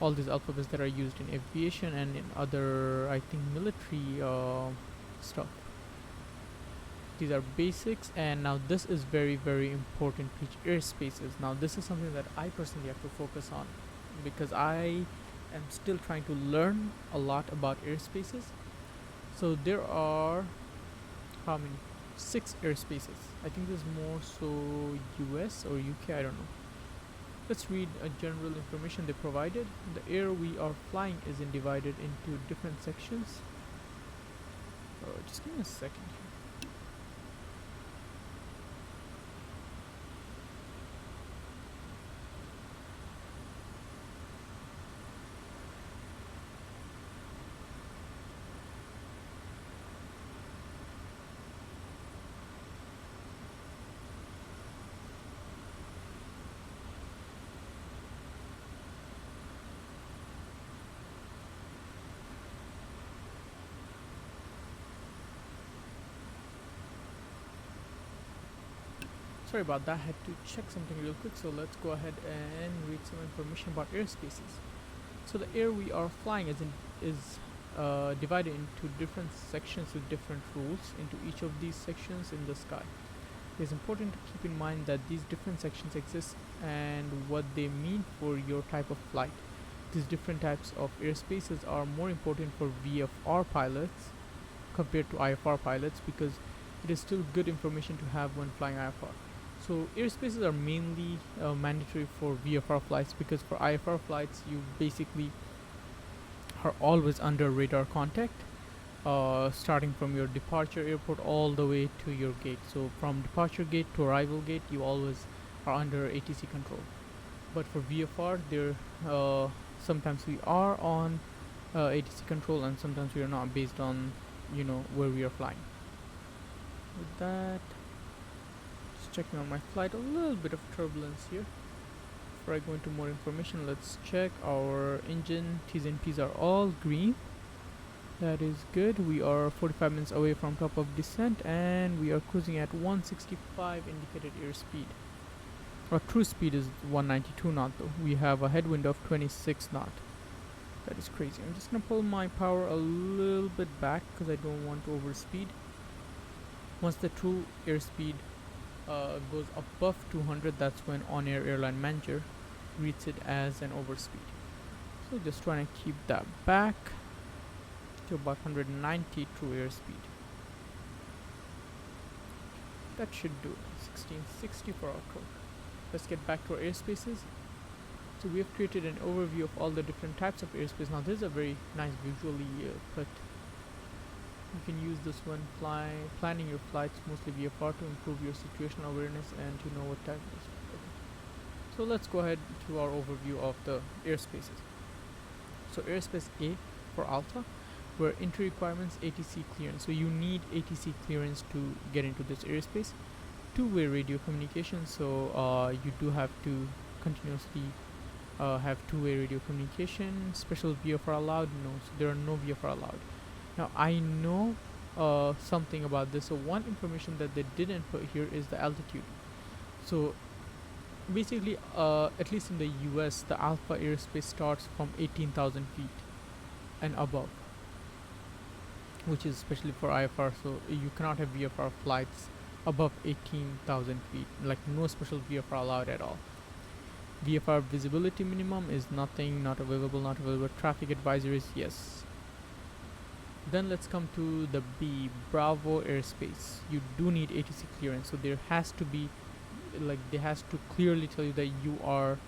all these alphabets that are used in aviation and in other, I think, military stuff. These are basics, and now this is very, very important page, airspaces. Now this is something that I personally have to focus on because I am still trying to learn a lot about airspaces. So there are how many? 6 airspaces. I think there's more so US or UK, I don't know. Let's read a general information they provided. The air we are flying is divided into different sections. Just give me a second here. Sorry about that, I had to check something real quick, so let's go ahead and read some information about airspaces. So the air we are flying is divided into different sections with different rules into each of these sections in the sky. It is important to keep in mind that these different sections exist and what they mean for your type of flight. These different types of airspaces are more important for VFR pilots compared to IFR pilots because it is still good information to have when flying IFR. So airspaces are mainly mandatory for VFR flights because for IFR flights you basically are always under radar contact, starting from your departure airport all the way to your gate. So from departure gate to arrival gate you always are under ATC control. But for VFR there sometimes we are on ATC control and sometimes we are not, based on where we are flying. With that, checking on my flight, a little bit of turbulence here. Before I go into more information, let's check our engine. T's and P's are all green. That is good. We are 45 minutes away from top of descent and we are cruising at 165 indicated airspeed. Our true speed is 192 knot though. We have a headwind of 26 knot. That is crazy. I'm just gonna pull my power a little bit back because I don't want to overspeed. Once the true airspeed goes above 200, that's when OnAir Airline Manager reads it as an overspeed. So just trying to keep that back to about 190 true airspeed. That should do it. 1660 for our code. Let's get back to our airspaces. So we have created an overview of all the different types of airspace. Now this is a very nice visually put. You can use this when planning your flights, mostly VFR, to improve your situational awareness and to know what time it is. Okay. So let's go ahead to our overview of the airspaces. So airspace A for Alpha, where entry requirements ATC clearance. So you need ATC clearance to get into this airspace. two-way radio communication, so you do have to continuously have two-way radio communication. Special VFR allowed? No, so there are no VFR allowed. Now I know something about this. So one information that they didn't put here is the altitude. So basically, at least in the US, the alpha airspace starts from 18,000 feet and above, which is especially for IFR. So you cannot have VFR flights above 18,000 feet, like no special VFR allowed at all. VFR visibility minimum is nothing, not available, not available. Traffic advisories, yes. Then let's come to the B, Bravo airspace. You do need ATC clearance, so there has to be, like, they has to clearly tell you that you are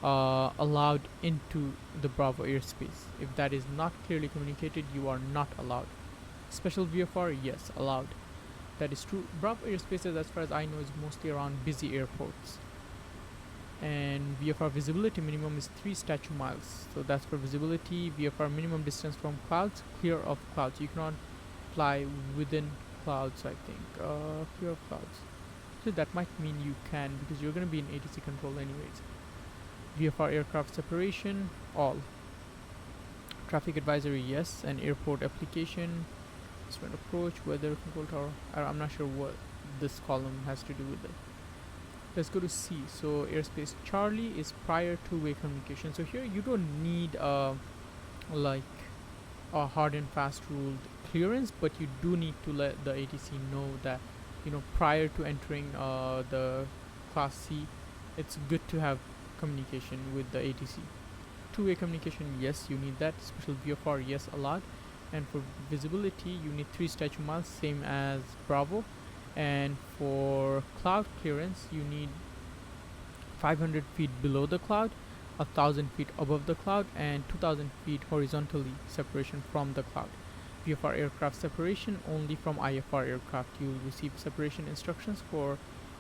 allowed into the Bravo airspace. If that is not clearly communicated, you are not allowed. Special VFR, yes, allowed. That is true. Bravo airspaces, as far as I know, is mostly around busy airports. And VFR visibility minimum is 3 statute miles. So that's for visibility. VFR minimum distance from clouds, clear of clouds. You cannot fly within clouds, I think. Clear of clouds. So that might mean you can, because you're going to be in ATC control anyways. VFR aircraft separation, all. Traffic advisory, yes. And airport application, sprint approach, weather control tower. I'm not sure what this column has to do with it. Let's go to C. So airspace Charlie is prior two-way communication. So here you don't need like a hard and fast ruled clearance, but you do need to let the ATC know that, you know, prior to entering the class C, it's good to have communication with the ATC. Two-way communication, yes, you need that. Special VFR, yes, allowed. And for visibility, you need 3 statute miles, same as Bravo. And for cloud clearance, you need 500 feet below the cloud, 1,000 feet above the cloud, and 2,000 feet horizontally separation from the cloud. VFR aircraft separation only from IFR aircraft. You will receive separation instructions for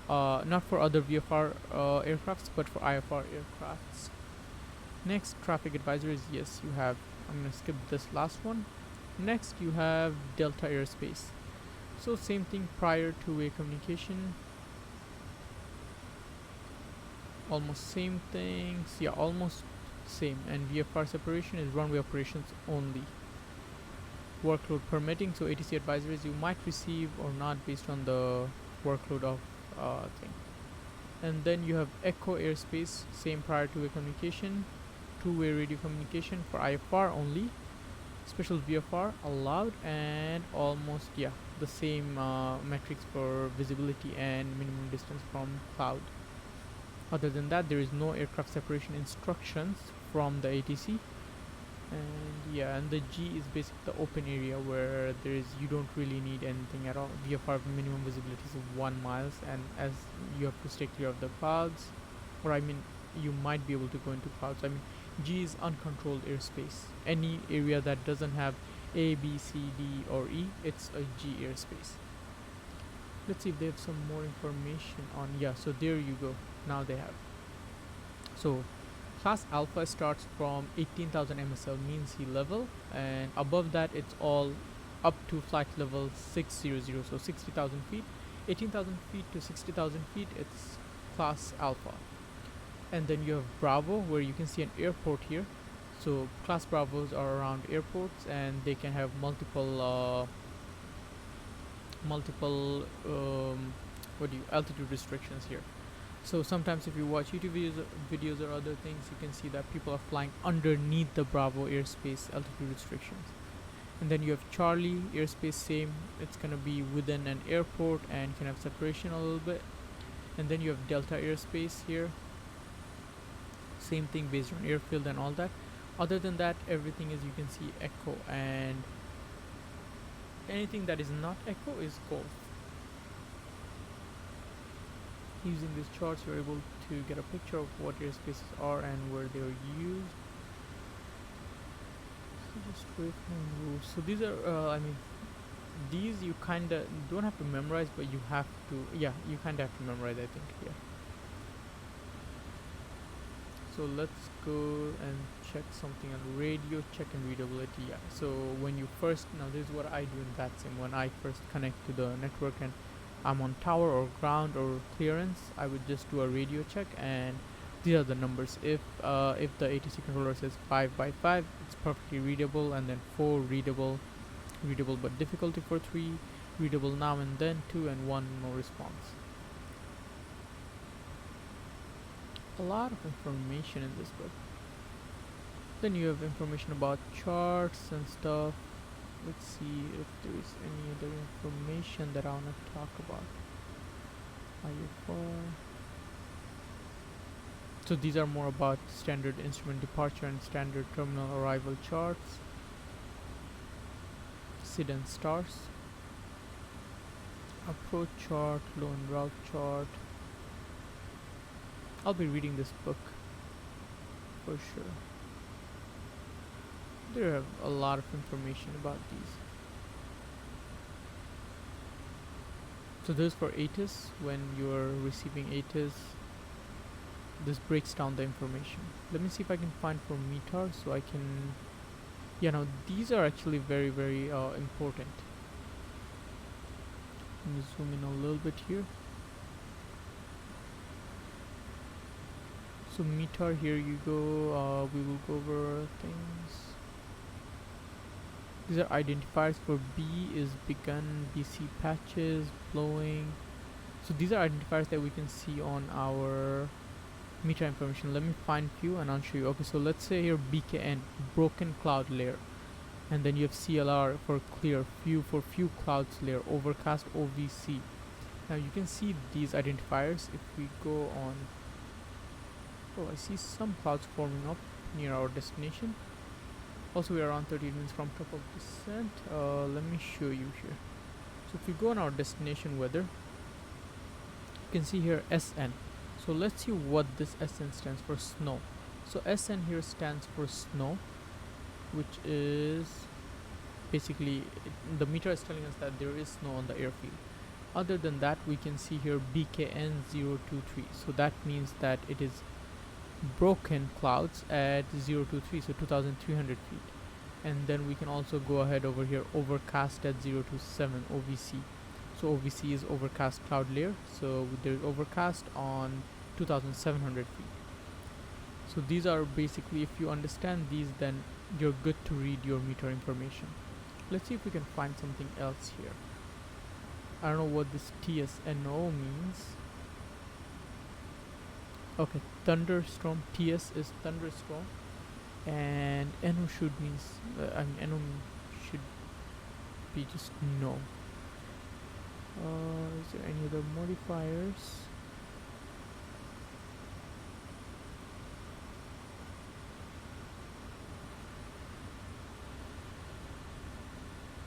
not for other VFR aircrafts, but for IFR aircrafts. Next, traffic advisories, yes, you have. I'm gonna skip this last one. Next, you have Delta airspace. So same thing, prior two-way communication. Almost same things, yeah, almost same. And VFR separation is runway operations only. Workload permitting, so ATC advisories you might receive or not based on the workload of thing. And then you have Echo airspace, same prior two-way communication. Two-way radio communication for IFR only. Special VFR allowed, and almost, yeah, the same metrics for visibility and minimum distance from cloud. Other than that, there is no aircraft separation instructions from the ATC. And yeah, and the G is basically the open area where there is, you don't really need anything at all. VFR minimum visibility is 1 mile, and as you have to stay clear of the clouds, or I mean, you might be able to go into clouds. I mean, G is uncontrolled airspace. Any area that doesn't have A, B, C, D, or E, it's a G airspace. Let's see if they have some more information on, yeah, so there you go. Now they have. So class alpha starts from 18,000 MSL mean sea level, and above that it's all up to flight level 600, so 60,000 feet. 18,000 feet to 60,000 feet, it's class alpha. And then you have Bravo, where you can see an airport here. So class Bravos are around airports, and they can have multiple altitude restrictions here. So sometimes if you watch YouTube videos or other things, you can see that people are flying underneath the Bravo airspace altitude restrictions. And then you have Charlie airspace, same, it's gonna be within an airport and can have separation a little bit. And then you have Delta airspace here, same thing based on airfield and all that. Other than that, everything is, you can see, Echo, and anything that is not Echo is Golf. Using these charts, you're able to get a picture of what airspaces are and where they are used. So just wait for rules. So these are, I mean, these you kinda don't have to memorize, but you have to, yeah, you kinda have to memorize, I think, yeah. So let's go and check something on radio, check and readability. Yeah, so when you first, now this is what I do in that sim, when I first connect to the network and I'm on tower or ground or clearance, I would just do a radio check, and these are the numbers. If the ATC controller says 5 by 5, it's perfectly readable, and then 4 readable, readable but difficulty for 3, readable now and then 2, and 1 no response. A lot of information in this book. Then you have information about charts and stuff. Let's see if there is any other information that I want to talk about. IFR. So these are more about standard instrument departure and standard terminal arrival charts. SID and stars. Approach chart, low and route chart. I'll be reading this book for sure. There are a lot of information about these. So this is for ATIS. When you're receiving ATIS, this breaks down the information. Let me see if I can find for METAR so I can, now these are actually very, very important. Let me zoom in a little bit here. So METAR, here you go. We will go over things. These are identifiers. For B is begun, BC patches, blowing. So these are identifiers that we can see on our METAR information. Let me find few and I'll show you. Okay, so let's say here BKN, broken cloud layer, and then you have CLR for clear, few for few clouds layer, overcast, OVC. Now you can see these identifiers. If we go on, oh, I see some clouds forming up near our destination. Also, we are around 30 minutes from top of descent. Let me show you here. So if we go on our destination weather, you can see here SN. So let's see what this SN stands for. Snow. So SN here stands for snow, which is basically the meter is telling us that there is snow on the airfield. Other than that, we can see here BKN023. So that means that it is broken clouds at 023, so 2300 feet. And then we can also go ahead over here, overcast at 027, OVC. So OVC is overcast cloud layer, so there's overcast on 2700 feet. So these are basically, if you understand these, then you're good to read your meter information. Let's see if we can find something else here. I don't know what this TSNO means. Okay, thunderstorm. TS is thunderstorm, and NO should means NO should be just no. Is there any other modifiers?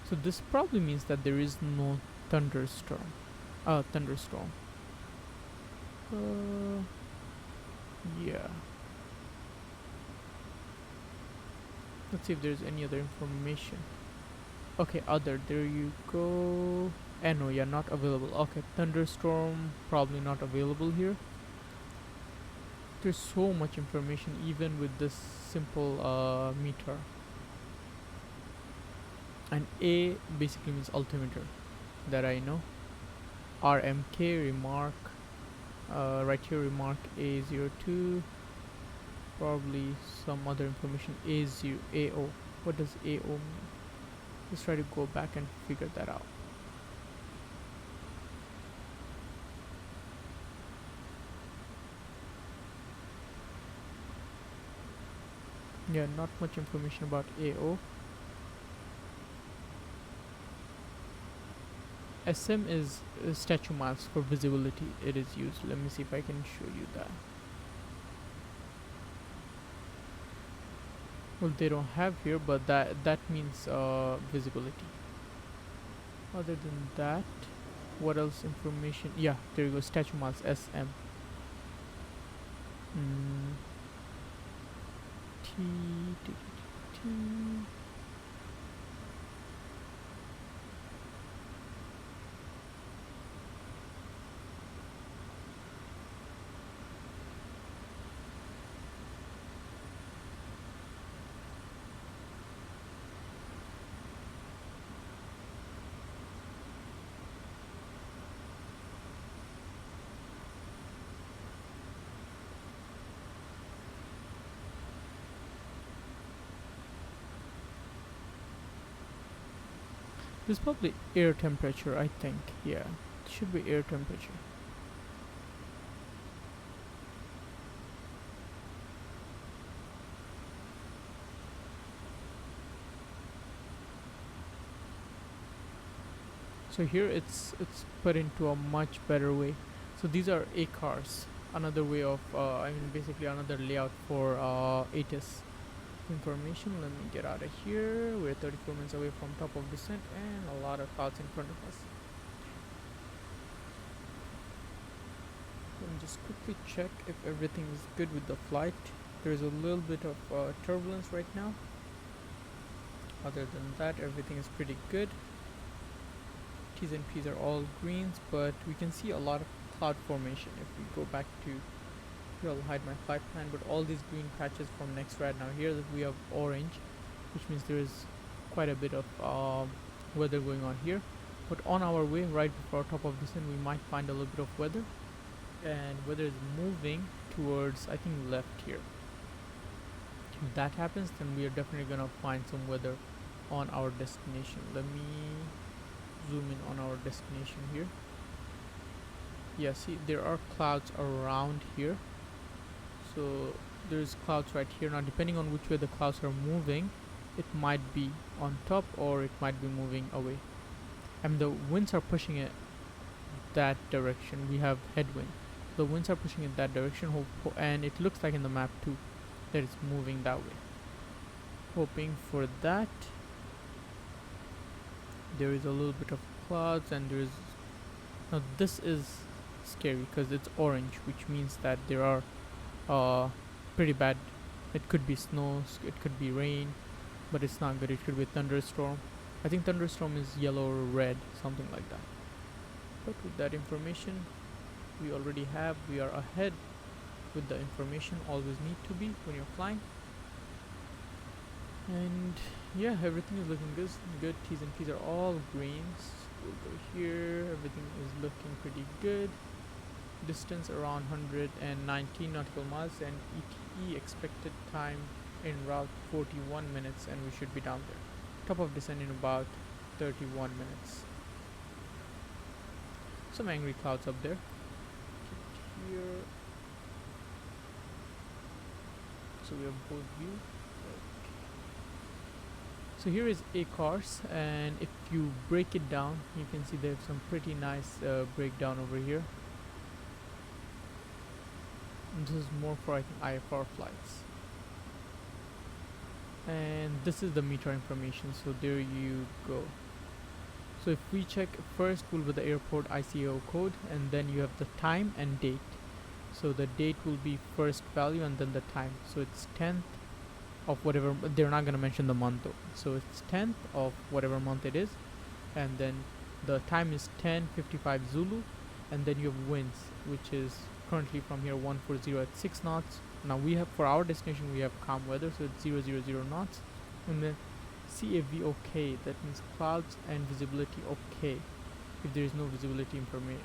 So this probably means that there is no thunderstorm. Thunderstorm. Yeah. Let's see if there's any other information. Okay, other. There you go. NO, yeah, not available. Okay, thunderstorm probably not available here. There's so much information even with this simple meter. And A basically means altimeter, that I know. RMK, remark. Right here, remark A02. Probably some other information. A0, AO. What does AO mean? Let's try to go back and figure that out. Yeah, not much information about AO. SM is statue miles for visibility. It is used. Let me see if I can show you that. Well, they don't have here, but that means visibility. Other than that, what else information? Yeah, there you go. Statue miles, SM. T. This is probably air temperature, I think. Yeah, it should be air temperature. So here it's put into a much better way. So these are A cars, another way of I mean basically another layout for ATIS information. Let me get out of here. We're 34 minutes away from top of descent and a lot of clouds in front of us. Let me just quickly check if everything is good with the flight. There's a little bit of turbulence right now. Other than that, everything is pretty good. T's and P's are all greens, but we can see a lot of cloud formation. If we go back to here, I'll hide my flight plan, but all these green patches from next rad. Now here we have orange, which means there is quite a bit of weather going on here. But on our way, right before top of descent, we might find a little bit of weather, and weather is moving towards, I think, left here. If that happens, then we are definitely gonna find some weather on our destination. Let me zoom in on our destination here. Yeah, see, there are clouds around here. So there's clouds right here. Now depending on which way the clouds are moving, it might be on top or it might be moving away. And the winds are pushing it that direction. We have headwind. The winds are pushing it that direction, and it looks like in the map too that it's moving that way. Hoping for that. There is a little bit of clouds, and there is now this is scary because it's orange, which means that there are pretty bad. It could be snow, it could be rain, but it's not good. It could be thunderstorm. I think thunderstorm is yellow or red, something like that. But with that information we already have, we are ahead with the information. Always need to be when you're flying. And yeah, everything is looking good. T's and P's are all greens. We'll go here. Everything is looking pretty good. Distance around 119 nautical miles, and ETE expected time en route 41 minutes, and we should be down there. Top of descent in about 31 minutes. Some angry clouds up there. Keep here. So we have both views. So here is A cars, and if you break it down, you can see they have some pretty nice breakdown over here. And this is more for, I think, IFR flights. And this is the meter information, so there you go. So if we check, first will be the airport ICAO code, and then you have the time and date. So the date will be first value and then the time. So it's 10th of whatever, they're not going to mention the month though. So it's 10th of whatever month it is, and then the time is 10:55 Zulu, and then you have winds, which is currently from here 140 at 6 knots. Now we have, for our destination, we have calm weather, so it's 000 knots, and then CAV okay, that means clouds and visibility okay. If there is no visibility information,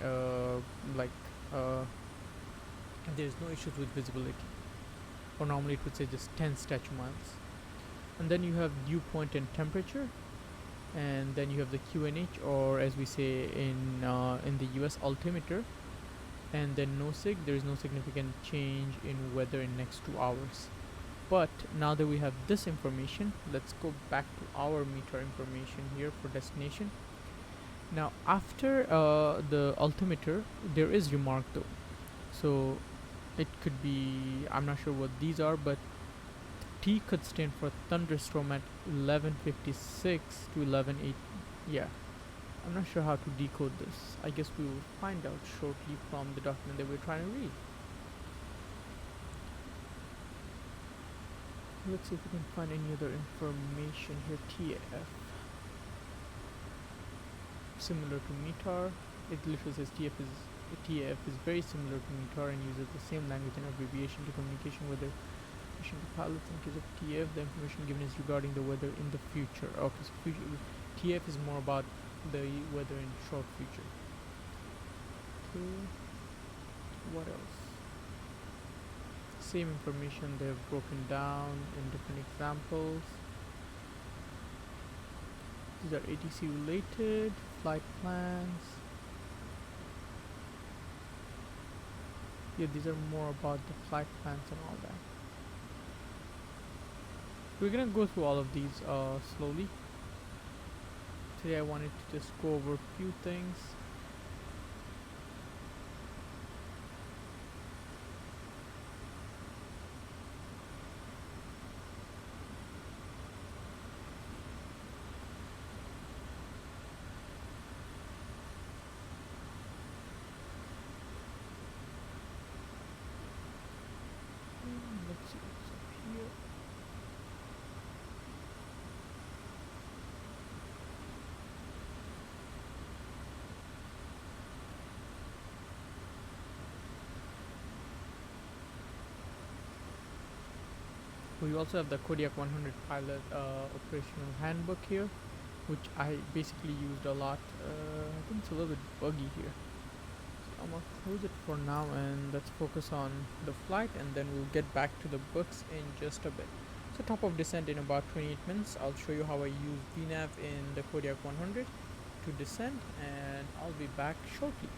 there is no issues with visibility, or normally it would say just 10 statute miles. And then you have dew point and temperature, and then you have the QNH, or as we say in the US, altimeter, and then no sig. There is no significant change in weather in next 2 hours. But now that we have this information, let's go back to our meter information here for destination. Now after the altimeter, there is remark though. So it could be, I'm not sure what these are, but T could stand for thunderstorm at 11:56 to 11:08. Yeah, I'm not sure how to decode this. I guess we will find out shortly from the document that we're trying to read. Let's see if we can find any other information here. TAF, similar to METAR. It literally says TAF is very similar to METAR and uses the same language and abbreviation to communication with the pilots. In case of TAF, the information given is regarding the weather in the future. Okay, so TAF is more about the weather in short future. Okay, what else? Same information they have broken down in different examples. These are ATC related, flight plans. Yeah, these are more about the flight plans and all that. We're gonna go through all of these slowly. Today I wanted to just go over a few things. Let's see what's up here. We also have the Kodiak 100 pilot operational handbook here, which I basically used a lot. I think it's a little bit buggy here. So I'm gonna close it for now and let's focus on the flight, and then we'll get back to the books in just a bit. So top of descent in about 28 minutes. I'll show you how I use VNAV in the Kodiak 100 to descend, and I'll be back shortly.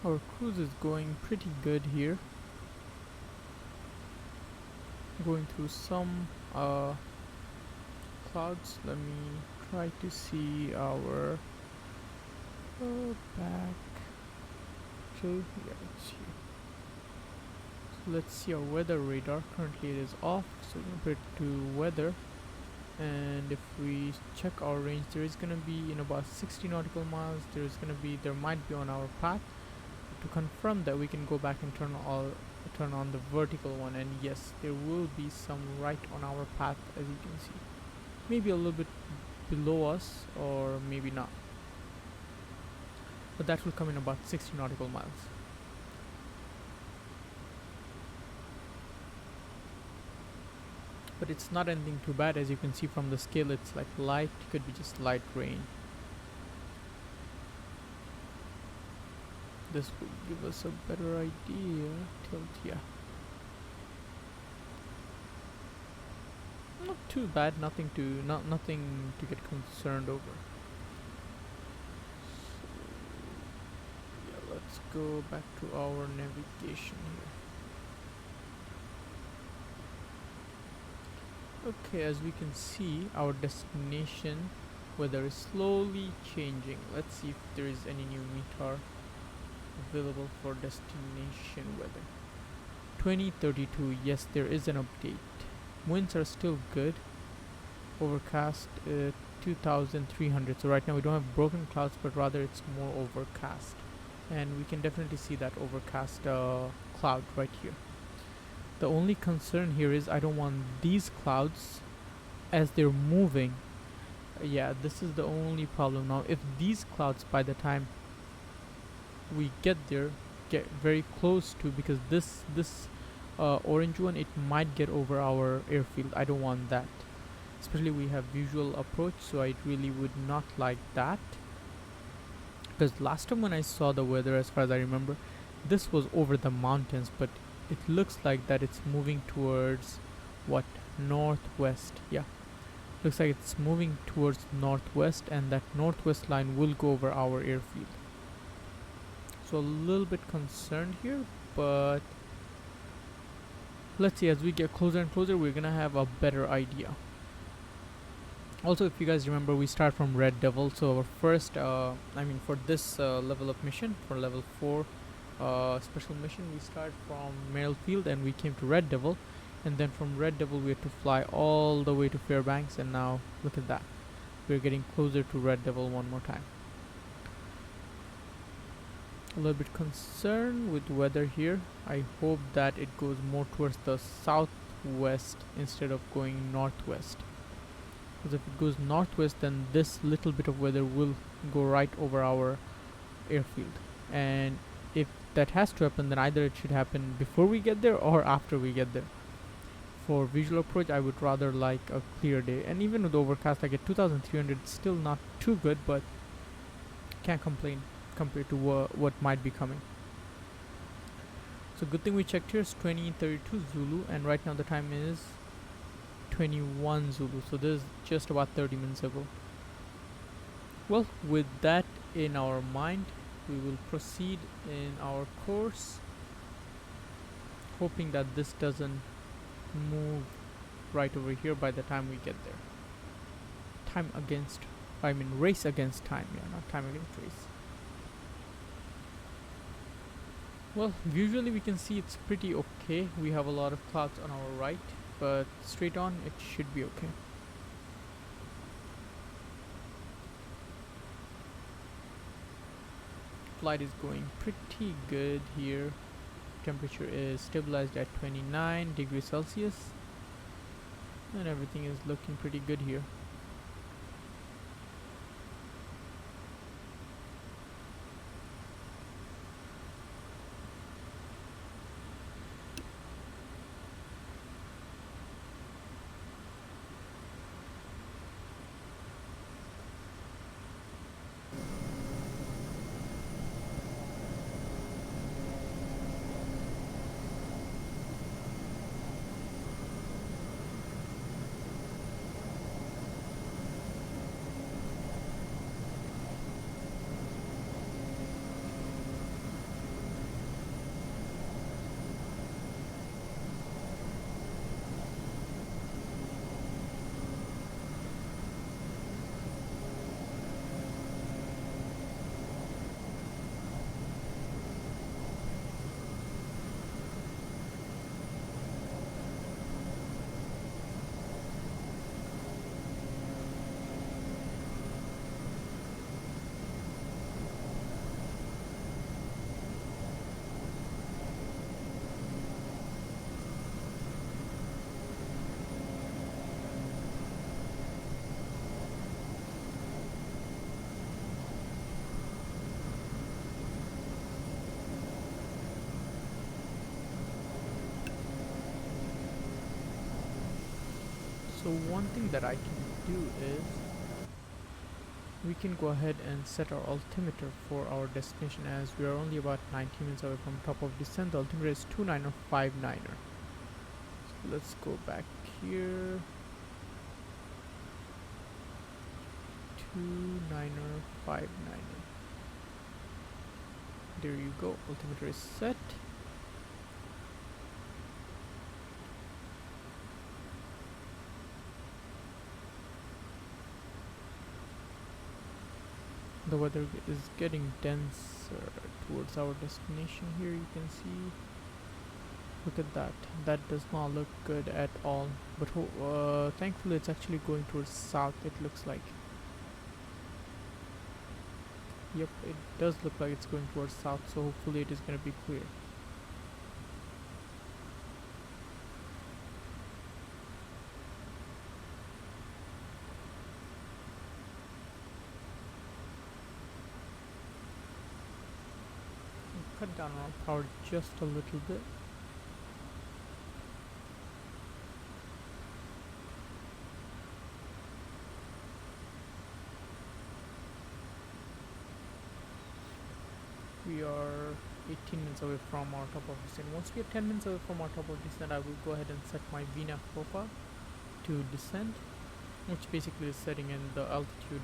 Our cruise is going pretty good here. Going through some clouds. Let me try to see our back. Actually, yeah, it's here. So let's see our weather radar. Currently it is off, so we're going to put it to weather. And if we check our range, there is going to be in about 60 nautical miles. There might be on our path. To confirm that, we can go back and turn on the vertical one, and yes, there will be some right on our path, as you can see. Maybe a little bit below us, or maybe not. But that will come in about 60 nautical miles. But it's not anything too bad, as you can see from the scale. It's like light, could be just light rain. This will give us a better idea. Tilt, yeah. Not too bad. Nothing to get concerned over. So, yeah, let's go back to our navigation here. Okay, as we can see, our destination weather is slowly changing. Let's see if there is any new METAR available for destination weather. 2032, yes, there is an update. Winds are still good. Overcast 2300. So right now we don't have broken clouds, but rather it's more overcast, and we can definitely see that overcast cloud right here. The only concern here is I don't want these clouds as they're moving. Yeah, this is the only problem. Now if these clouds, by the time we get there, get very close to, because this orange one, it might get over our airfield. I don't want that, especially we have visual approach, so I really would not like that, because last time when I saw the weather, as far as I remember, this was over the mountains, but it looks like that it's moving towards what, northwest. Yeah, looks like it's moving towards northwest, and that northwest line will go over our airfield. So a little bit concerned here, but let's see, as we get closer and closer, we're gonna have a better idea. Also, if you guys remember, we start from Red Devil, so our first for this level of mission, for level 4 special mission, we start from Merrill and we came to Red Devil, and then from Red Devil we had to fly all the way to Fairbanks, and now look at that, we're getting closer to Red Devil one more time. A little bit concerned with weather here. I hope that it goes more towards the southwest instead of going northwest, because if it goes northwest, then this little bit of weather will go right over our airfield, and if that has to happen, then either it should happen before we get there or after we get there. For visual approach, I would rather like a clear day, and even with overcast, like at 2300, it's still not too good, but can't complain compared to what might be coming. So good thing we checked here. It's 2032 Zulu, and right now the time is 21 Zulu, so this is just about 30 minutes ago. Well, with that in our mind, we will proceed in our course, hoping that this doesn't move right over here by the time we get there. Race against time. Yeah, not time against race. Well, visually we can see it's pretty okay. We have a lot of clouds on our right, but straight on it should be okay. Flight is going pretty good here. Temperature is stabilized at 29 degrees Celsius, and everything is looking pretty good here. So one thing that I can do is we can go ahead and set our altimeter for our destination, as we are only about 90 minutes away from top of descent. The altimeter is 2959er. So let's go back here. 2959er. there you go, altimeter is set. The weather is getting denser towards our destination here, you can see. Look at that. That does not look good at all. But thankfully it's actually going towards south, it looks like. Yep, it does look like it's going towards south, so hopefully it is going to be clear. We'll cut down on our power just a little bit. We are 18 minutes away from our top of descent. Once we are 10 minutes away from our top of descent, I will go ahead and set my VNAV profile to descent, which basically is setting in the altitude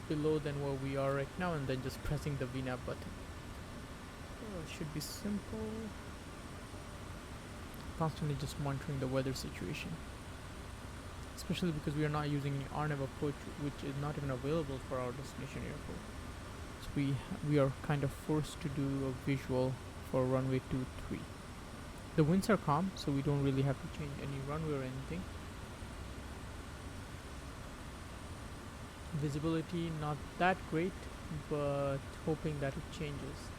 below than where we are right now, and then just pressing the VNAV button. It should be simple. Constantly just monitoring the weather situation, especially because we are not using any RNAV approach, which is not even available for our destination airport. So we are kind of forced to do a visual for runway 23. The winds are calm, so we don't really have to change any runway or anything. Visibility not that great, but hoping that it changes.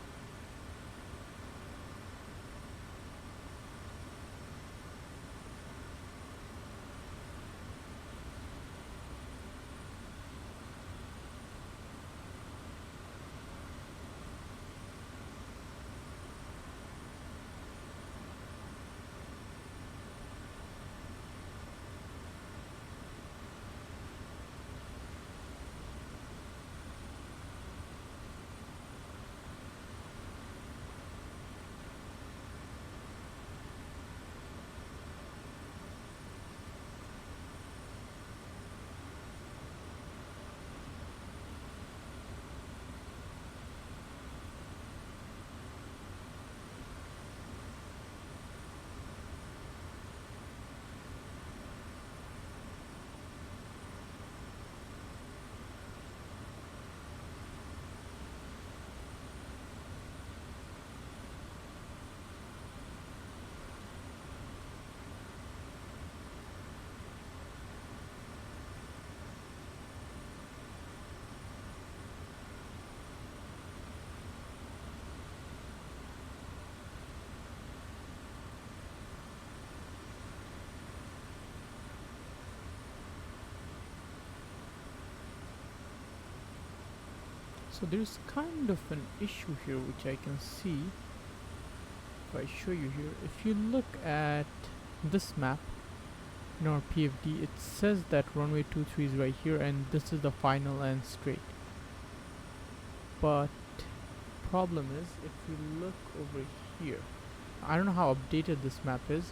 So there's kind of an issue here which I can see if I show you here. If you look at this map in our PFD, it says that runway 23 is right here and this is the final and straight. But problem is, if you look over here, I don't know how updated this map is.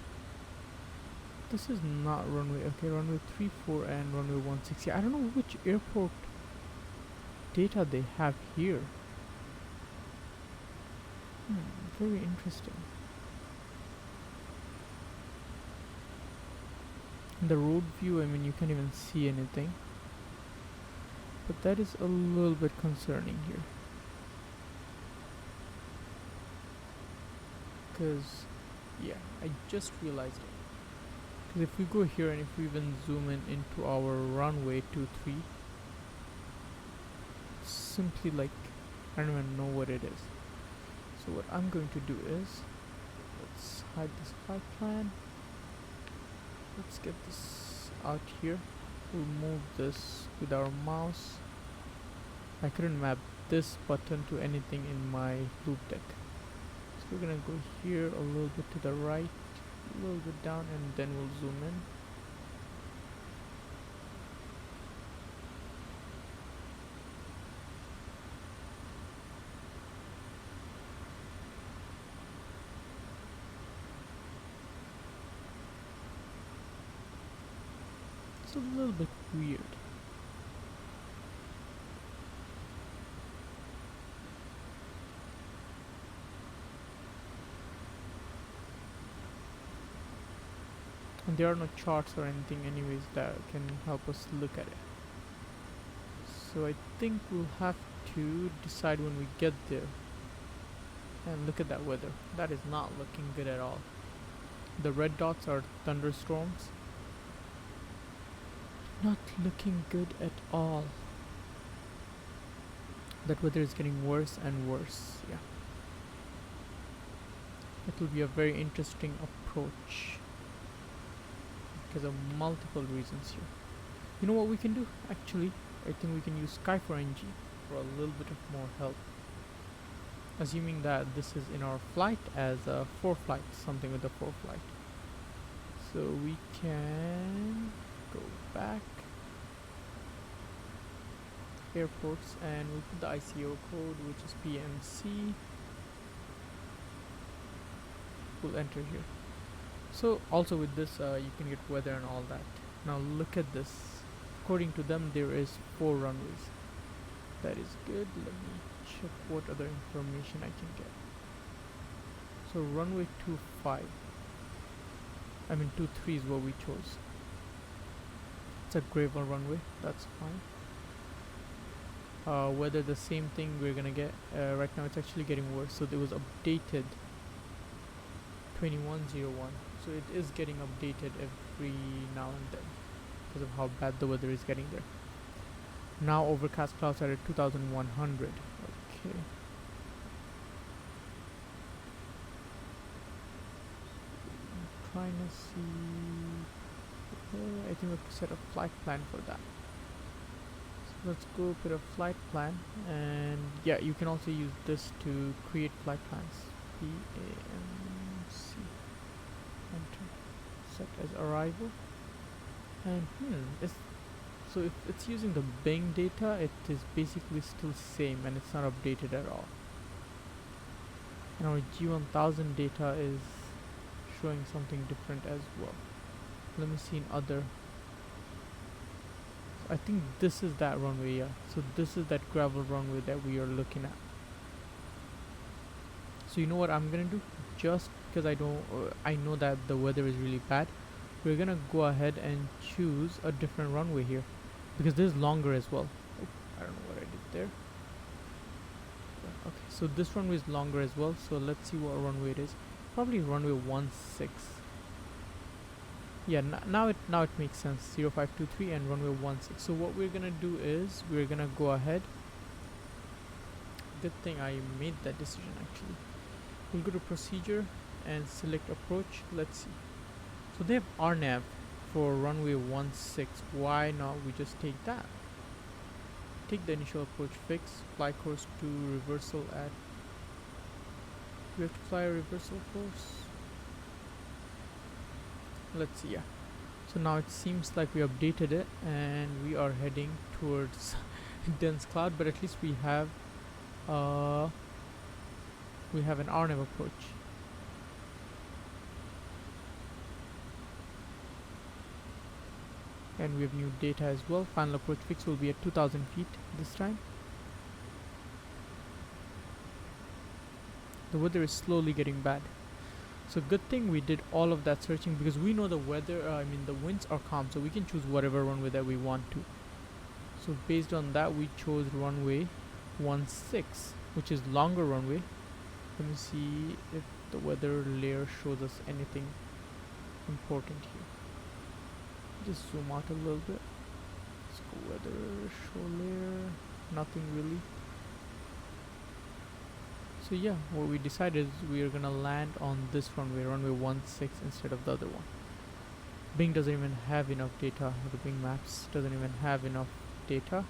This is not runway, okay, runway 34 and runway 160. I don't know which airport data they have here. Very interesting. In the road view, I mean, you can't even see anything, but that is a little bit concerning here, because yeah, I just realized it. Because if we go here and if we even zoom in into our runway 23, simply like, I don't even know what it is. So what I'm going to do is, let's hide this flight plan. Let's get this out here. We'll move this with our mouse. I couldn't map this button to anything in my loop deck. So we're gonna go here a little bit to the right, a little bit down, and then we'll zoom in. It's a little bit weird. And there are no charts or anything anyways that can help us look at it. So I think we'll have to decide when we get there. And look at that weather. That is not looking good at all. The red dots are thunderstorms. Not looking good at all. That weather is getting worse and worse. Yeah. It will be a very interesting approach because of multiple reasons here. You know what we can do? Actually, I think we can use Sky for NG for a little bit of more help. Assuming that this is in our flight as a 4 flight, something with a 4 flight. So we can go back airports and we'll put the ICO code, which is PMC. We'll enter here. So also with this you can get weather and all that. Now look at this. According to them there is 4 runways. That is good. Let me check what other information I can get. So runway 25, I mean 23 is what we chose. It's a gravel runway, that's fine. Whether the same thing we're gonna get right now, it's actually getting worse. So it was updated 2101, so it is getting updated every now and then because of how bad the weather is getting there. Now overcast clouds are at 2100. Okay. I'm trying to see. I think we have to set a flight plan for that. So let's go put a flight plan, and yeah, you can also use this to create flight plans. PAMC. Enter. Set as arrival. And so if it's using the Bing data, it is basically still same and it's not updated at all. And our G1000 data is showing something different as well. Let me see in other. I think this is that runway, yeah. So this is that gravel runway that we are looking at. So you know what I'm gonna do? Just because I know that the weather is really bad, we're gonna go ahead and choose a different runway here because this is longer as well. Oh, I don't know what I did there. Okay, so this runway is longer as well, so let's see what runway it is. Probably runway 16. Yeah, now it makes sense. 0523 and runway 16. So what we're gonna do is we're gonna go ahead. Good thing I made that decision actually. We'll go to procedure and select approach. Let's see. So they have RNAV for runway 16. Why not we just take that? Take the initial approach fix, fly course to reversal at. We have to fly a reversal course. Let's see, yeah. So now it seems like we updated it and we are heading towards dense cloud, but at least we have an RNAV approach. And we have new data as well. Final approach fix will be at 2000 feet this time. The weather is slowly getting bad. So good thing we did all of that searching because we know the weather, the winds are calm, so we can choose whatever runway that we want to. So based on that, we chose runway 16, which is longer runway. Let me see if the weather layer shows us anything important here. Just zoom out a little bit. Let's go weather, show layer, nothing really. So yeah, what we decided is we are gonna land on this runway 16 instead of the other one. Bing doesn't even have enough data, the Bing Maps doesn't even have enough data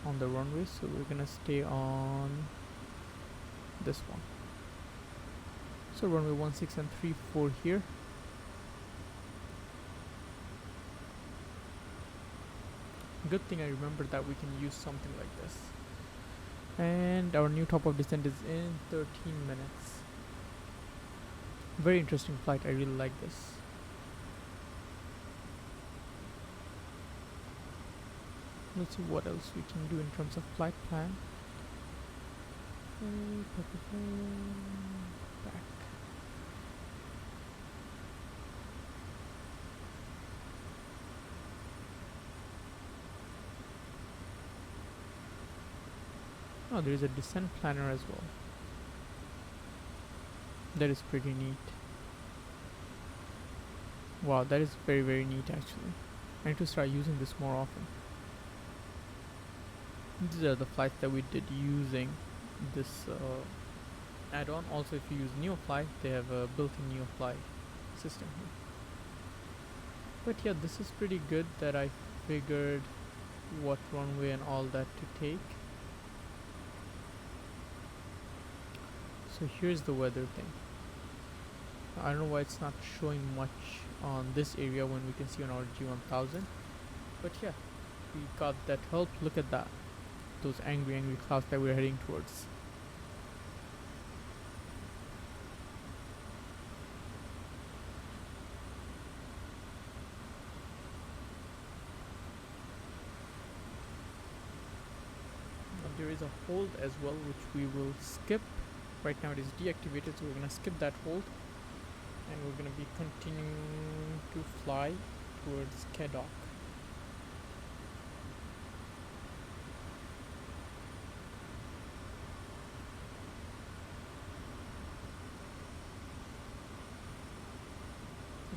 on the runway, so we're gonna stay on this one. So runway 16 and 34 here. Good thing I remembered that we can use something like this. And our new top of descent is in 13 minutes. Very interesting flight, I really like this. Let's see what else we can do in terms of flight plan. Back. Oh, there is a descent planner as well. That is pretty neat. Wow, that is very, very neat actually. I need to start using this more often. These are the flights that we did using this add-on. Also, if you use NeoFly, they have a built-in NeoFly system here. But yeah, this is pretty good that I figured what runway and all that to take. So here's the weather thing. I don't know why it's not showing much on this area when we can see on our G1000. But yeah, we got that help. Look at that. Those angry clouds that we're heading towards. Now there is a hold as well, which we will skip. Right now it is deactivated, so we're gonna skip that hold. And we're gonna be continuing to fly towards Kodiak.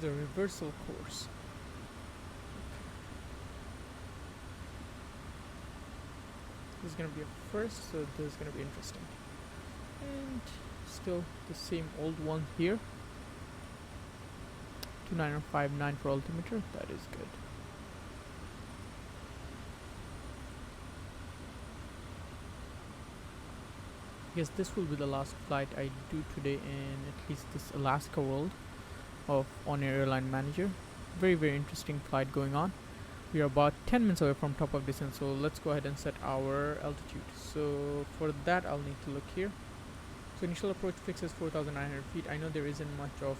The reversal course. This is gonna be a first, so this is gonna be interesting. And still the same old one here. 29059 for altimeter, that is good. I guess this will be the last flight I do today in at least this Alaska world of OnAir Airline Manager. Very, very interesting flight going on. We are about 10 minutes away from top of descent, so let's go ahead and set our altitude. So for that I'll need to look here. So initial approach fix is 4,900 feet. I know there isn't much of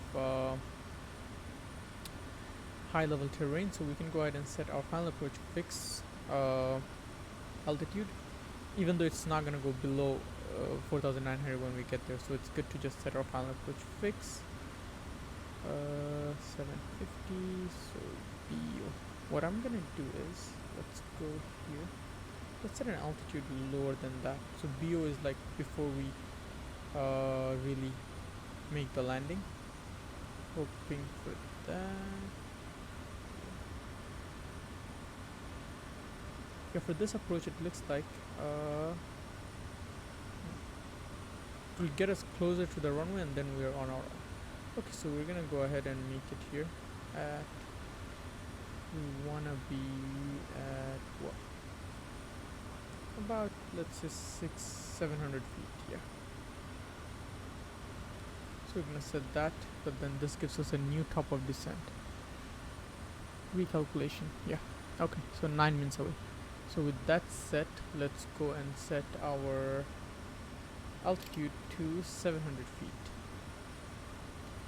high level terrain, so we can go ahead and set our final approach fix altitude, even though it's not going to go below 4,900 when we get there, so it's good to just set our final approach fix 750. So BO, what I'm gonna do is, let's go here, let's set an altitude lower than that. So BO is like before we really make the landing. Hoping for that. Yeah, for this approach it looks like it will get us closer to the runway and then we are on our own. Okay, so we're gonna go ahead and make it here at, we wanna be at what? About, let's say 700 feet, yeah. So we're gonna set that, but then this gives us a new top of descent. Recalculation, yeah. Okay, so 9 minutes away. So with that set, let's go and set our altitude to 700 feet.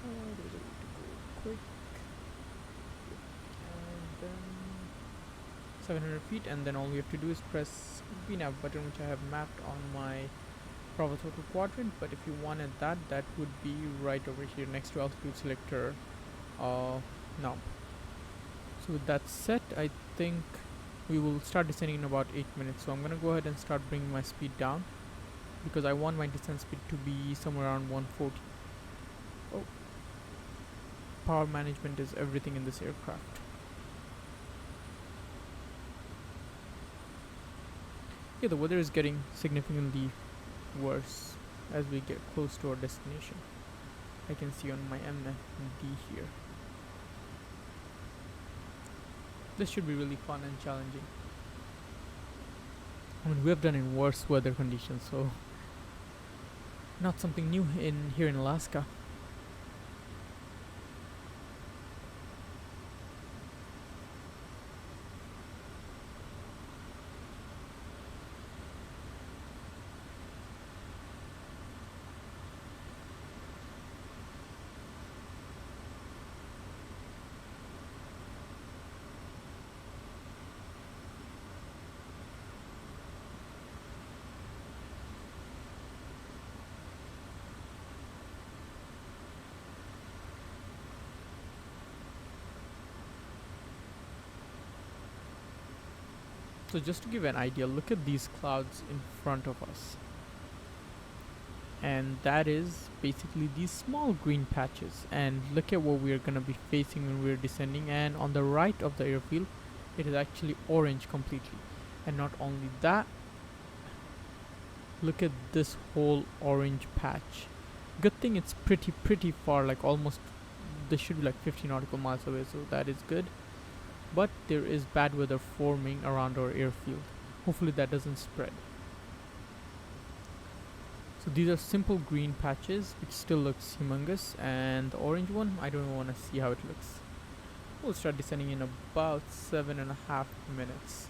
There's a way to go quick. And then 700 feet, and then all we have to do is press VNAV button, which I have mapped on my Bravo Total Quadrant. But if you wanted that, that would be right over here next to altitude selector knob. So with that set, I think we will start descending in about 8 minutes. So I'm gonna go ahead and start bringing my speed down, because I want my descent speed to be somewhere around 140. Oh, power management is everything in this aircraft. Yeah, the weather is getting significantly worse as we get close to our destination. I can see on my MFD here. This should be really fun and challenging. I mean, we have done in worse weather conditions, so not something new in here in Alaska. So just to give an idea, look at these clouds in front of us. And that is basically these small green patches. And look at what we're going to be facing when we're descending. And on the right of the airfield, it is actually orange completely. And not only that, look at this whole orange patch. Good thing it's pretty far, like almost, this should be like 50 nautical miles away, so that is good. But there is bad weather forming around our airfield. Hopefully that doesn't spread. So these are simple green patches which still looks humongous, and the orange one, I don't want to see how it looks. We'll start descending in about 7.5 minutes.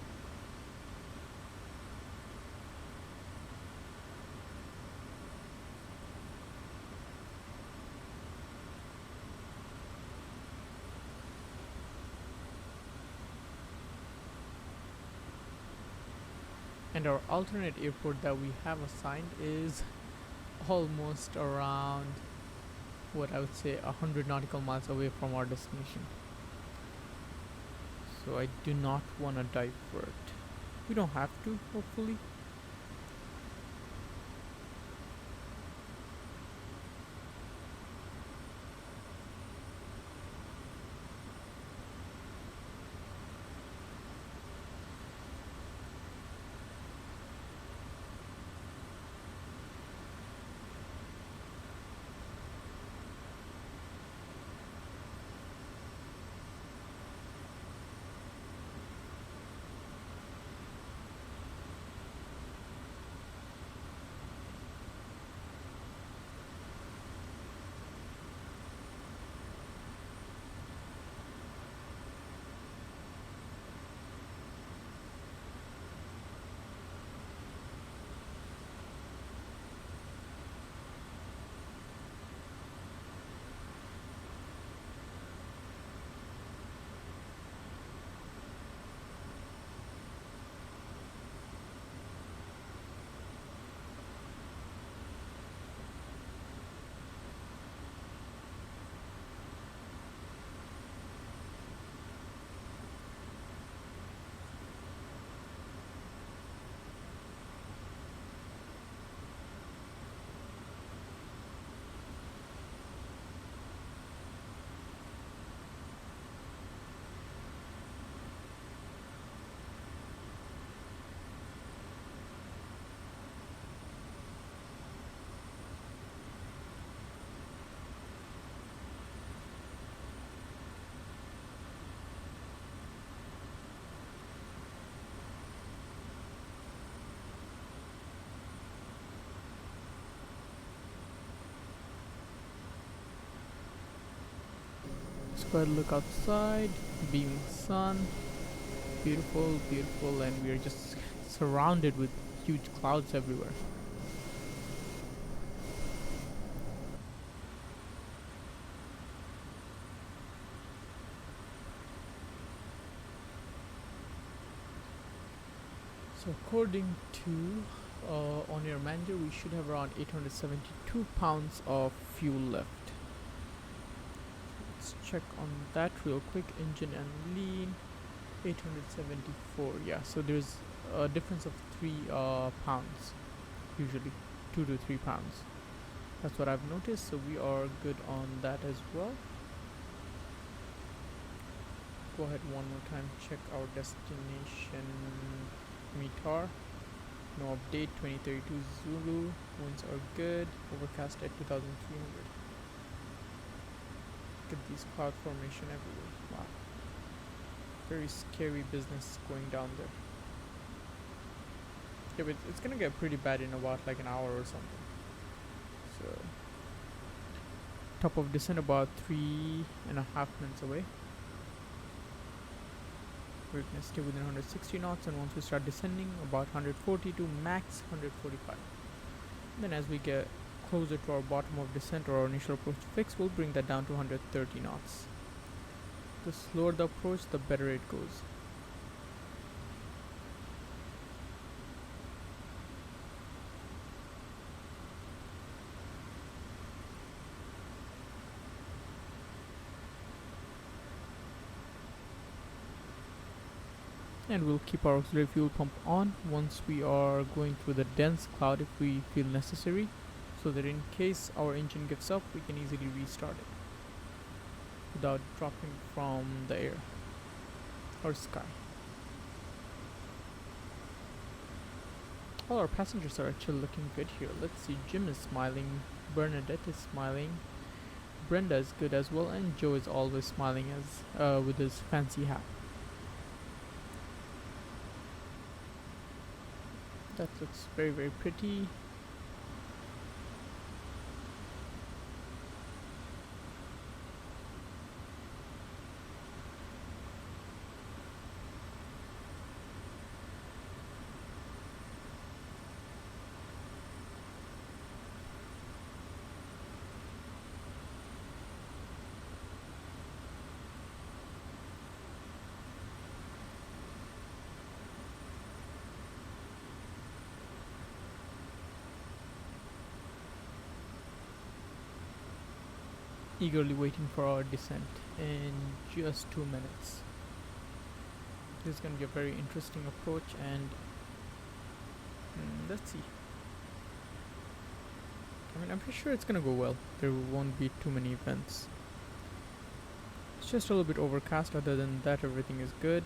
And our alternate airport that we have assigned is almost around, what I would say, 100 nautical miles away from our destination. So I do not want to divert. We don't have to, hopefully. Let's go ahead and look outside. Beaming sun. Beautiful, beautiful, and we are just surrounded with huge clouds everywhere. So according to OnAir Manager, we should have around 872 pounds of fuel left. Let's check on that real quick. Engine and lean, 874. Yeah, so there's a difference of 3 pounds, usually 2 to 3 pounds. That's what I've noticed, so we are good on that as well. Go ahead one more time, check our destination METAR. No update, 2032 Zulu. Winds are good. Overcast at 2300. Look at these cloud formation everywhere. Wow. Very scary business going down there. Yeah, but it's gonna get pretty bad in about like an hour or something. So, top of descent about 3.5 minutes away. We're gonna stay within 160 knots, and once we start descending, about 140 to max 145. And then as we get closer to our bottom of descent or our initial approach fix, we'll bring that down to 130 knots. The slower the approach, the better it goes. And we'll keep our auxiliary fuel pump on once we are going through the dense cloud if we feel necessary, so that in case our engine gives up, we can easily restart it without dropping from the air or sky. All our passengers are actually looking good here. Let's see, Jim is smiling, Bernadette is smiling, Brenda is good as well, and Joe is always smiling as with his fancy hat. That looks very, very pretty. Eagerly waiting for our descent in just 2 minutes. This is going to be a very interesting approach, and let's see. I mean, I'm pretty sure it's going to go well. There won't be too many events. It's just a little bit overcast. Other than that, everything is good.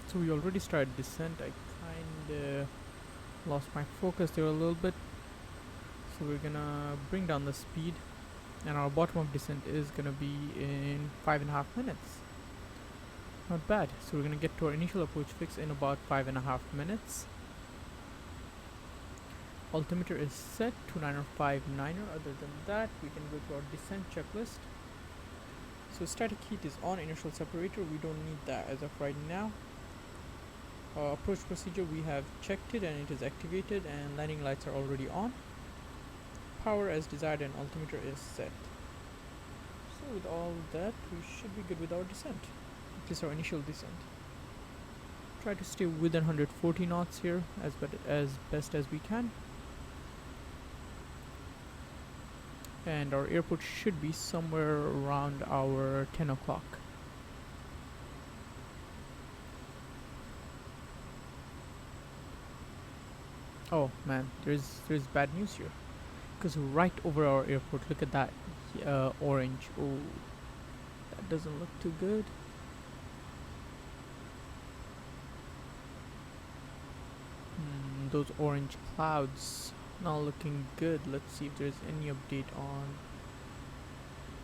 So we already started descent. I kinda lost my focus there a little bit. So we're gonna bring down the speed, and our bottom of descent is gonna be in 5.5 minutes. Not bad. So we're gonna get to our initial approach fix in about 5.5 minutes. Altimeter is set to 9059er. Other than that, we can go to our descent checklist. So static heat is on, inertial separator, we don't need that as of right now. Approach procedure, we have checked it and it is activated, and landing lights are already on. Power as desired and altimeter is set. So with all that, we should be good with our descent. At least our initial descent. Try to stay within 140 knots here as best as we can. And our airport should be somewhere around our 10 o'clock. Oh man, there's bad news here, because right over our airport, look at that orange. Oh, that doesn't look too good. those orange clouds. Now looking good. Let's see if there's any update on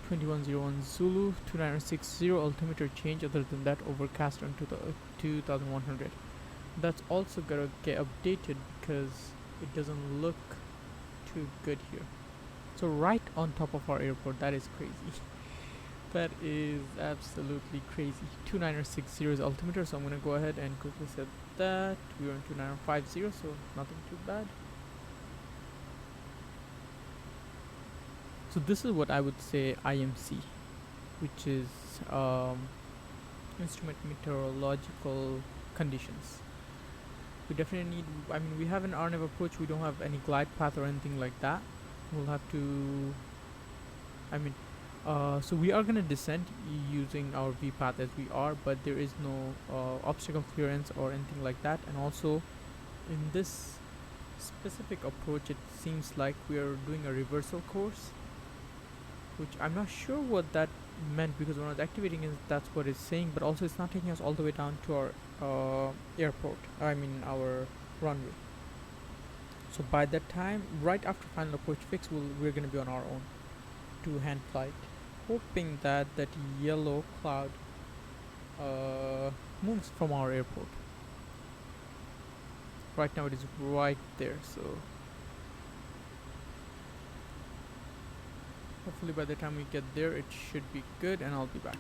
2101 Zulu 2960 altimeter change. Other than that, overcast onto the 2100. That's also gonna get updated because it doesn't look too good here. So right on top of our airport, that is crazy. That is absolutely crazy. 2960 is altimeter, so I'm gonna go ahead and quickly set that. We were in 2950, so nothing too bad. So this is what I would say IMC, which is instrument meteorological conditions. We definitely need, I mean, we have an RNAV approach, we don't have any glide path or anything like that. We'll have to, I mean, so we are going to descend using our V path as we are, but there is no obstacle clearance or anything like that. And also in this specific approach, it seems like we are doing a reversal course, which I'm not sure what that meant, because when I was activating it, that's what it's saying, but also it's not taking us all the way down to our airport, I mean our runway. So by that time, right after final approach fix, we're going to be on our own to hand flight, hoping that that yellow cloud moves from our airport. Right now it is right there, so hopefully by the time we get there it should be good, and I'll be back.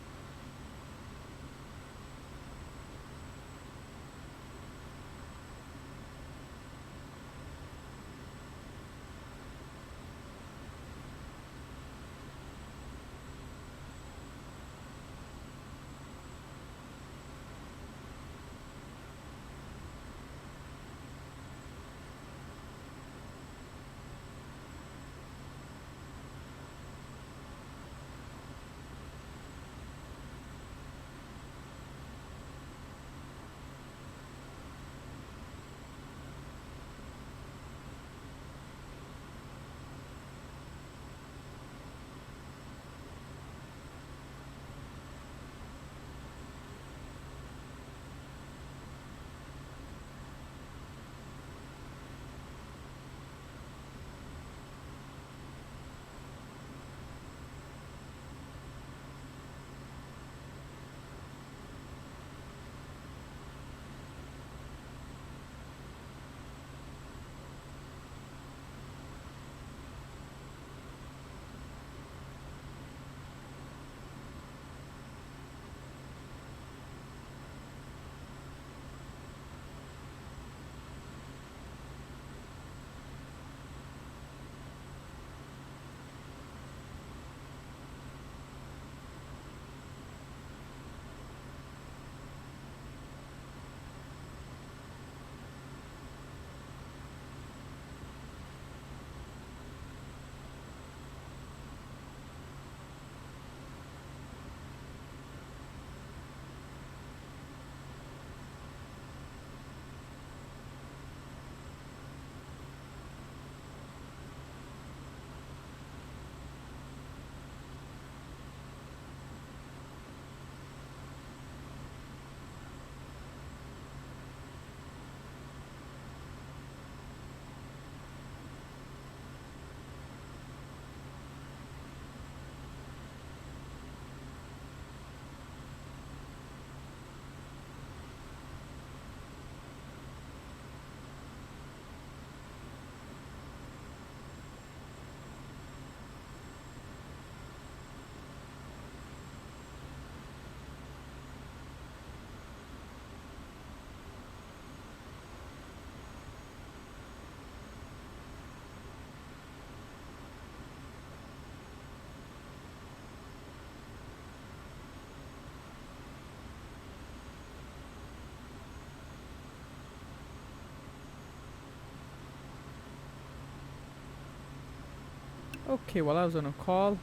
Okay, while I was on a call,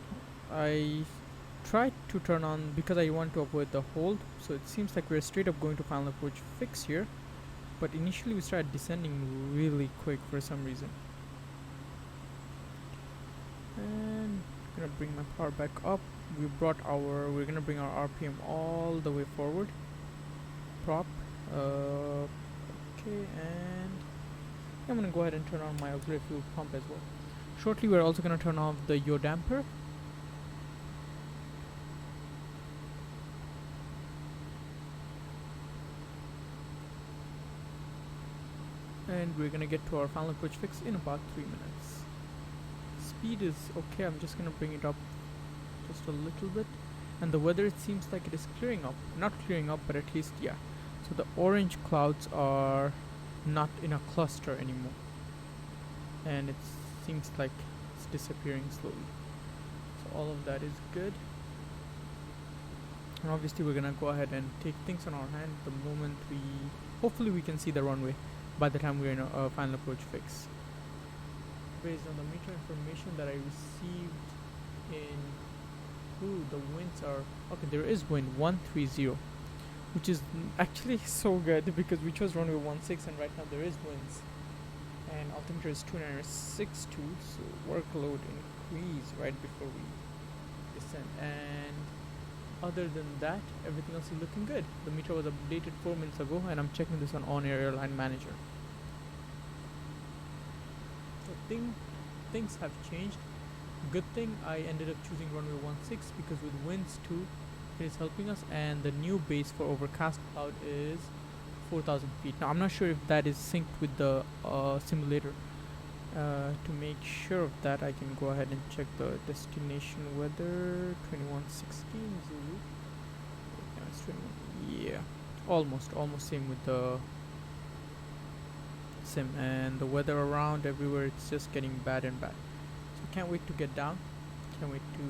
I tried to turn on, because I want to avoid the hold, so it seems like we're straight up going to final approach fix here, but initially we started descending really quick for some reason. And I'm gonna bring my power back up. We're gonna bring our RPM all the way forward. Prop. Okay, and I'm gonna go ahead and turn on my auxiliary fuel pump as well. Shortly, we're also gonna turn off the yaw damper. And we're gonna get to our final approach fix in about 3 minutes. Speed is okay, I'm just gonna bring it up just a little bit. And the weather, it seems like it is clearing up. Not clearing up, but at least, yeah. So the orange clouds are not in a cluster anymore. And it seems like it's disappearing slowly. So all of that is good. And obviously we're gonna go ahead and take things on our hand the moment hopefully we can see the runway by the time we're in a final approach fix. Based on the meter information that I received the winds are, okay, there is wind 130, which is actually so good because we chose runway 16 and right now there is winds. And altimeter is 2962, so workload increase right before we descend. And other than that, everything else is looking good. The meter was updated 4 minutes ago and I'm checking this on OnAir Airline Manager. So things have changed. Good thing I ended up choosing runway 16 because with winds too, it is helping us. And the new base for overcast cloud is 4,000 feet. Now I'm not sure if that is synced with the simulator. To make sure of that, I can go ahead and check the destination weather. 2116 Zulu. No, it's 21. Yeah, almost same with the sim. And the weather around everywhere, it's just getting bad and bad. So can't wait to get down. Can't wait to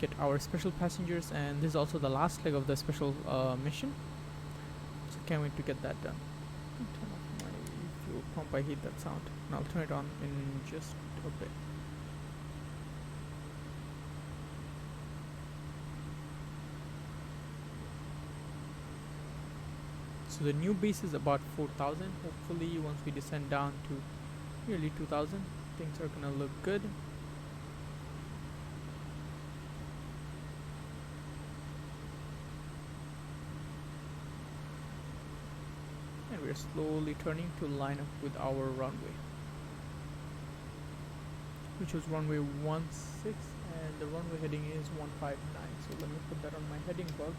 get our special passengers. And this is also the last leg of the special mission. So can't wait to get that done. Turn off my fuel pump. I hate that sound. And I'll turn it on in just a bit. So the new base is about 4,000. Hopefully once we descend down to nearly 2,000, things are gonna look good. And we're slowly turning to line up with our runway, which was runway 16, and the runway heading is 159. So let me put that on my heading bug.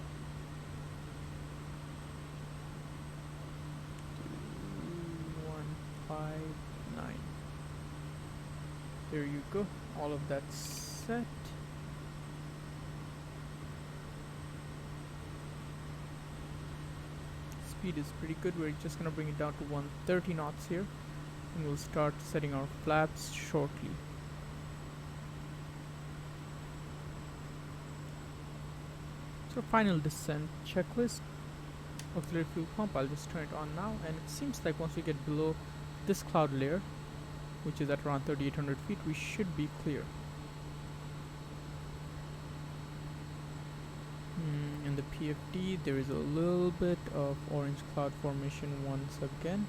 159. There you go. All of that's set. Speed is pretty good. We're just gonna bring it down to 130 knots here, and we'll start setting our flaps shortly. So final descent checklist. Auxiliary fuel pump, I'll just turn it on now, and it seems like once we get below this cloud layer, which is at around 3,800 feet, we should be clear. In the PFD, there is a little bit of orange cloud formation once again.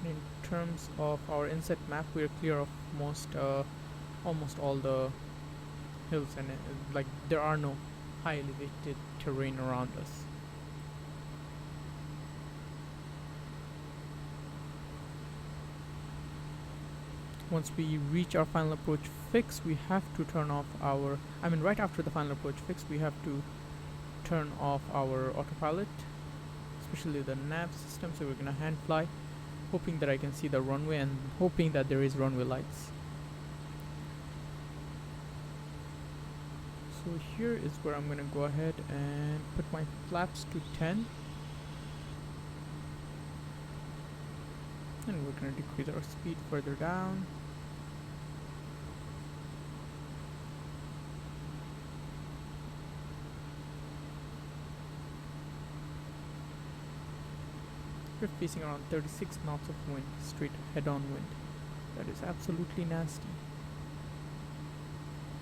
In terms of our inset map, we are clear of almost all the hills, and like there are no high elevated terrain around us. Once we reach our final approach fix, we have to turn off our, right after the final approach fix, we have to turn off our autopilot, especially the nav system. So we're gonna hand fly, hoping that I can see the runway and hoping that there is runway lights. So here is where I'm gonna go ahead and put my flaps to 10. And we're gonna decrease our speed further down. We're facing around 36 knots of wind, straight head-on wind. That is absolutely nasty.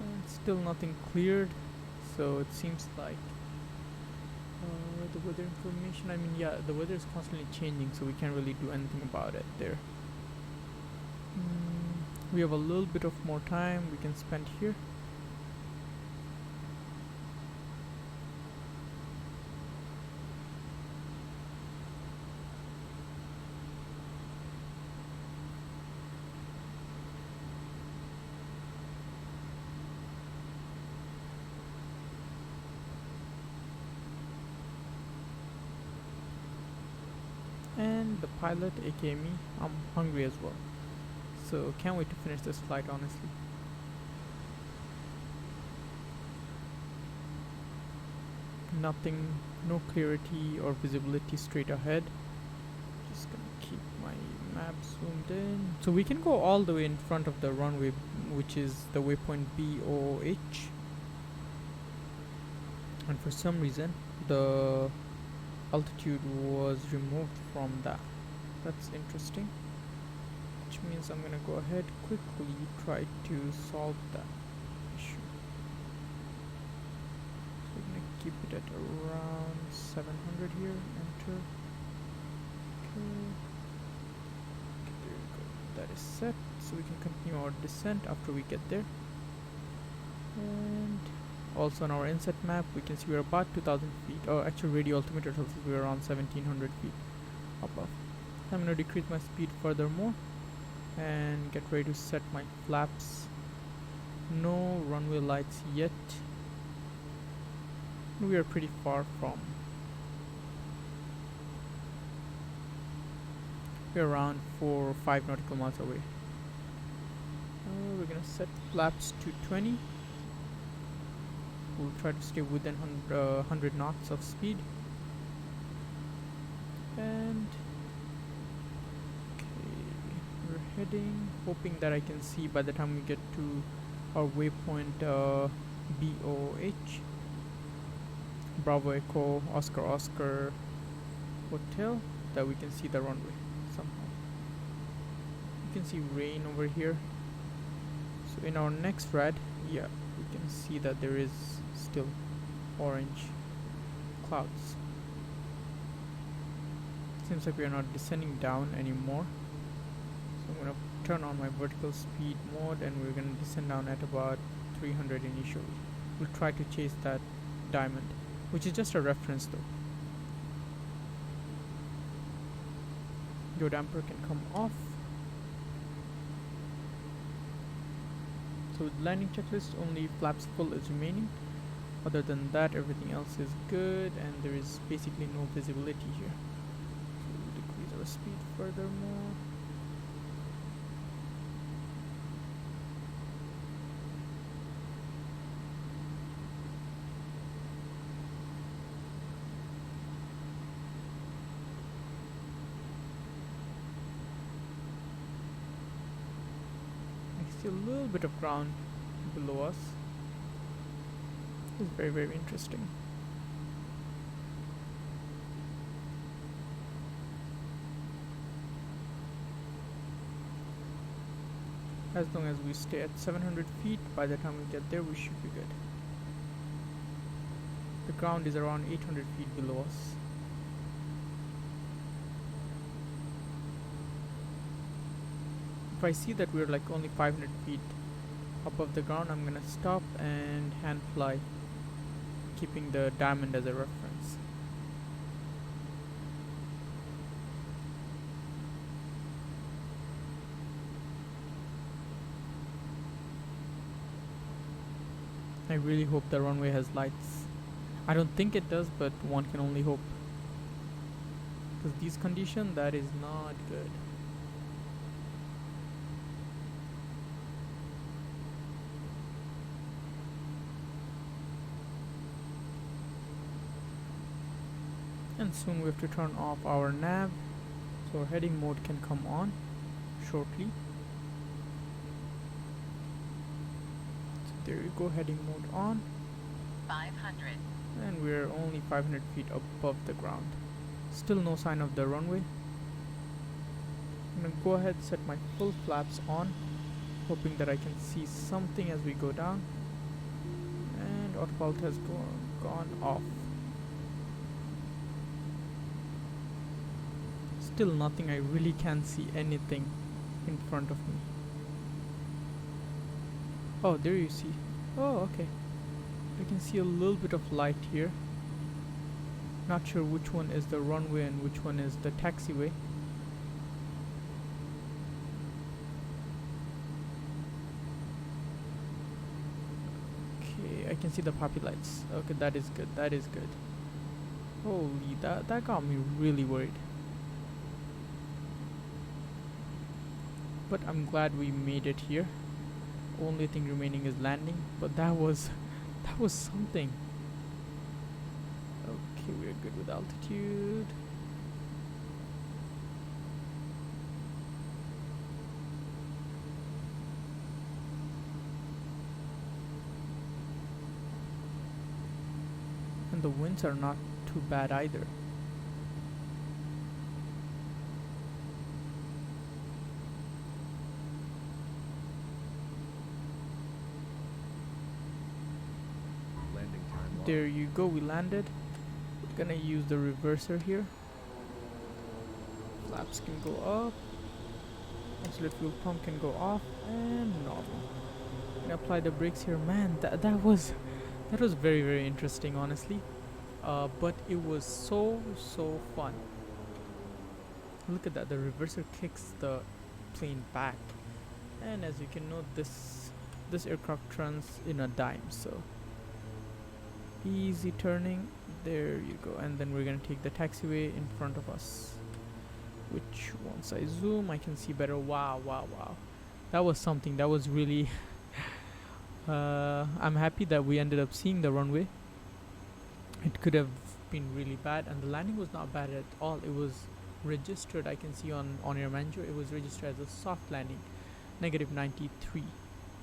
And still nothing cleared, so it seems like the weather information, yeah, the weather is constantly changing, so we can't really do anything about it there. We have a little bit of more time we can spend here. the pilot, aka me. I'm hungry as well. So can't wait to finish this flight, honestly. Nothing, no clarity or visibility straight ahead. Just gonna keep my map zoomed in. So we can go all the way in front of the runway, which is the waypoint BOH. And for some reason, the altitude was removed from that. That's interesting. Which means I'm gonna go ahead quickly try to solve that issue. So we're gonna keep it at around 700 here. Enter. Okay. There we go. That is set. So we can continue our descent after we get there. And also on our inset map, we can see we're about 2,000 feet. Oh, actually, radio altimeter tells us we're around 1,700 feet above. I'm gonna decrease my speed furthermore and get ready to set my flaps. No runway lights yet. We are pretty far from. We're around 4 or 5 nautical miles away. We're gonna set flaps to 20. We'll try to stay within 100 knots of speed. And we're heading, hoping that I can see by the time we get to our waypoint BOH, Bravo Echo Oscar Oscar Hotel, that we can see the runway somehow. You can see rain over here. So in our next rad, yeah, we can see that there is still orange clouds. Seems like we are not descending down anymore. So I'm gonna turn on my vertical speed mode and we're gonna descend down at about 300 initially. We'll try to chase that diamond, which is just a reference though. Your damper can come off. So with landing checklist, only flaps full is remaining. Other than that, everything else is good and there is basically no visibility here. So we'll decrease our speed furthermore. A little bit of ground below us. It's very, very interesting. As long as we stay at 700 feet, by the time we get there, we should be good. The ground is around 800 feet below us. If I see that we're like only 500 feet above the ground, I'm gonna stop and hand fly, keeping the diamond as a reference. I really hope the runway has lights. I don't think it does, but one can only hope. Because these conditions, that is not good. And soon we have to turn off our nav, so our heading mode can come on shortly. So there you go, heading mode on. 500. And we're only 500 feet above the ground. Still no sign of the runway. I'm gonna go ahead, set my full flaps on, hoping that I can see something as we go down. And autopilot has gone off. Still nothing. I really can't see anything in front of me. Oh, there you see. Oh, okay. I can see a little bit of light here. Not sure which one is the runway and which one is the taxiway. Okay, I can see the poppy lights. Okay, that is good. That is good. Holy, that got me really worried. but I'm glad we made it here. Only thing remaining is landing, but that was that was something. Okay, we're good with altitude. And the winds are not too bad either. Landing time logged. There you go, we landed. We're gonna use the reverser here. Flaps can go up. Auxiliary fuel pump can go off, and normal. Gonna apply the brakes here. Man, that was very interesting, honestly. But it was so fun. Look at that, the reverser kicks the plane back, and as you can note, this aircraft turns in a dime, so easy turning. There you go. And then we're gonna take the taxiway in front of us, which once I zoom I can see better. Wow, that was something. That was really I'm happy that we ended up seeing the runway. It could have been really bad, and the landing was not bad at all. It was registered, I can see on OnAir Manager, it was registered as a soft landing, negative 93.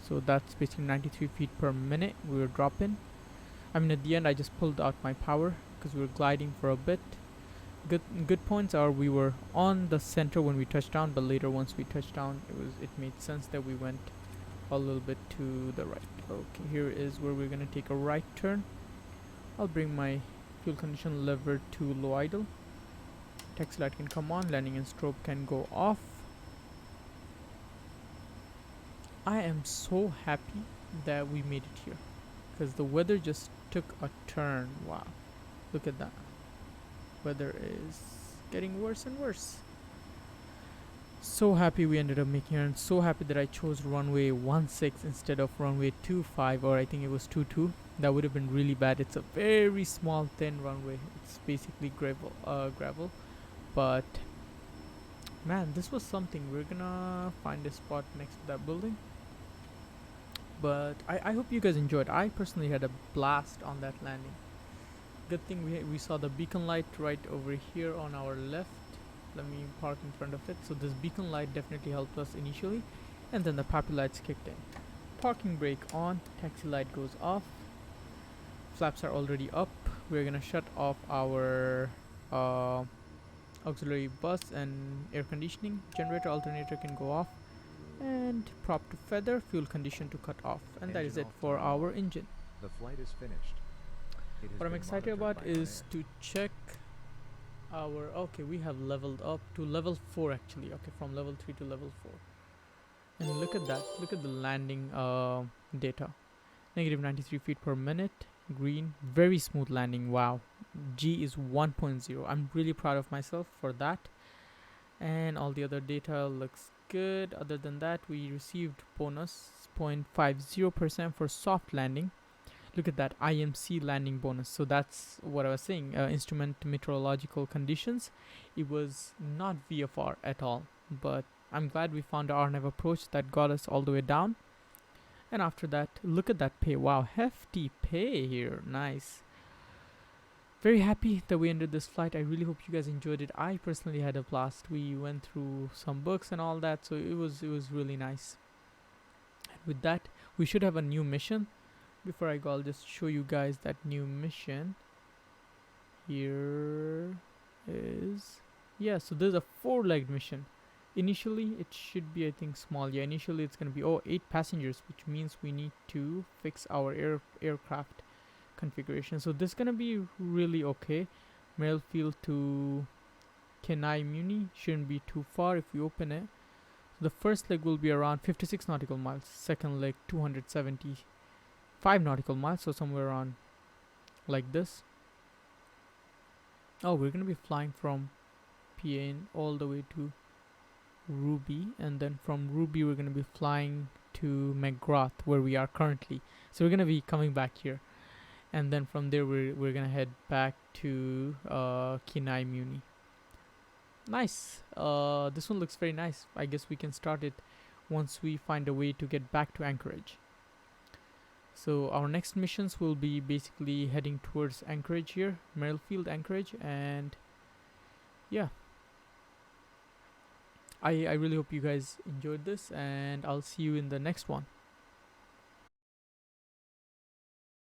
So that's basically 93 feet per minute we were dropping. I mean, at the end I just pulled out my power because we were gliding for a bit. Good points are we were on the center when we touched down, but later once we touched down, it made sense that we went a little bit to the right. Okay, here is where we're gonna take a right turn. I'll bring my fuel condition lever to low idle. Taxi light can come on, landing and strobe can go off. I am so happy that we made it here, because the weather just took a turn. Wow, look at that. Weather is getting worse and worse. So happy we ended up making it, and so happy that I chose runway 16 instead of runway 25, or I think it was 22. That would have been really bad. It's a very small thin runway. It's basically gravel. But man, this was something. We're gonna find a spot next to that building. But I hope you guys enjoyed. I personally had a blast on that landing. Good thing we saw the beacon light right over here on our left. Let me park in front of it. So this beacon light definitely helped us initially, and then the puppy lights kicked in. Parking brake on, taxi light goes off, flaps are already up. We're gonna shut off our auxiliary bus and air conditioning. Generator alternator can go off, and prop to feather, fuel condition to cut off, and that is Engine it off for time. our engine. The flight is finished. It has What I'm been excited monitored about by is OnAir. to check our, okay, we have leveled up to level 4 actually. Okay, from level 3 to level 4. And look at that, look at the landing data. Negative 93 feet per minute, green, very smooth landing. Wow, G is 1.0. I'm really proud of myself for that. And all the other data looks good. Other than that, we received bonus 0.50% for soft landing. Look at that, IMC landing bonus. So that's what I was saying, instrument meteorological conditions. It was not VFR at all, but I'm glad we found our RNAV approach that got us all the way down. And after that, look at that pay. Wow, hefty pay here. Nice. Very happy that we ended this flight. I really hope you guys enjoyed it. I personally had a blast. We went through some books and all that, so it was really nice. And with that, we should have a new mission. Before I go, I'll just show you guys that new mission. Here is, yeah, so there's a 4-legged mission. Initially it should be, I think, small. Yeah, initially it's gonna be 8 passengers, which means we need to fix our aircraft configuration. So this is gonna be really okay. Mail field to Kenai Muni shouldn't be too far if we open it. So the first leg will be around 56 nautical miles, second leg 275 nautical miles, so somewhere around like this. Oh, we're gonna be flying from PN all the way to Ruby, and then from Ruby we're gonna be flying to McGrath, where we are currently. So we're gonna be coming back here, and then from there we're gonna head back to Kenai Muni. Nice. This one looks very nice. I guess we can start it once we find a way to get back to Anchorage. So our next missions will be basically heading towards Anchorage here, Merrifield Anchorage, and yeah. I really hope you guys enjoyed this, and I'll see you in the next one.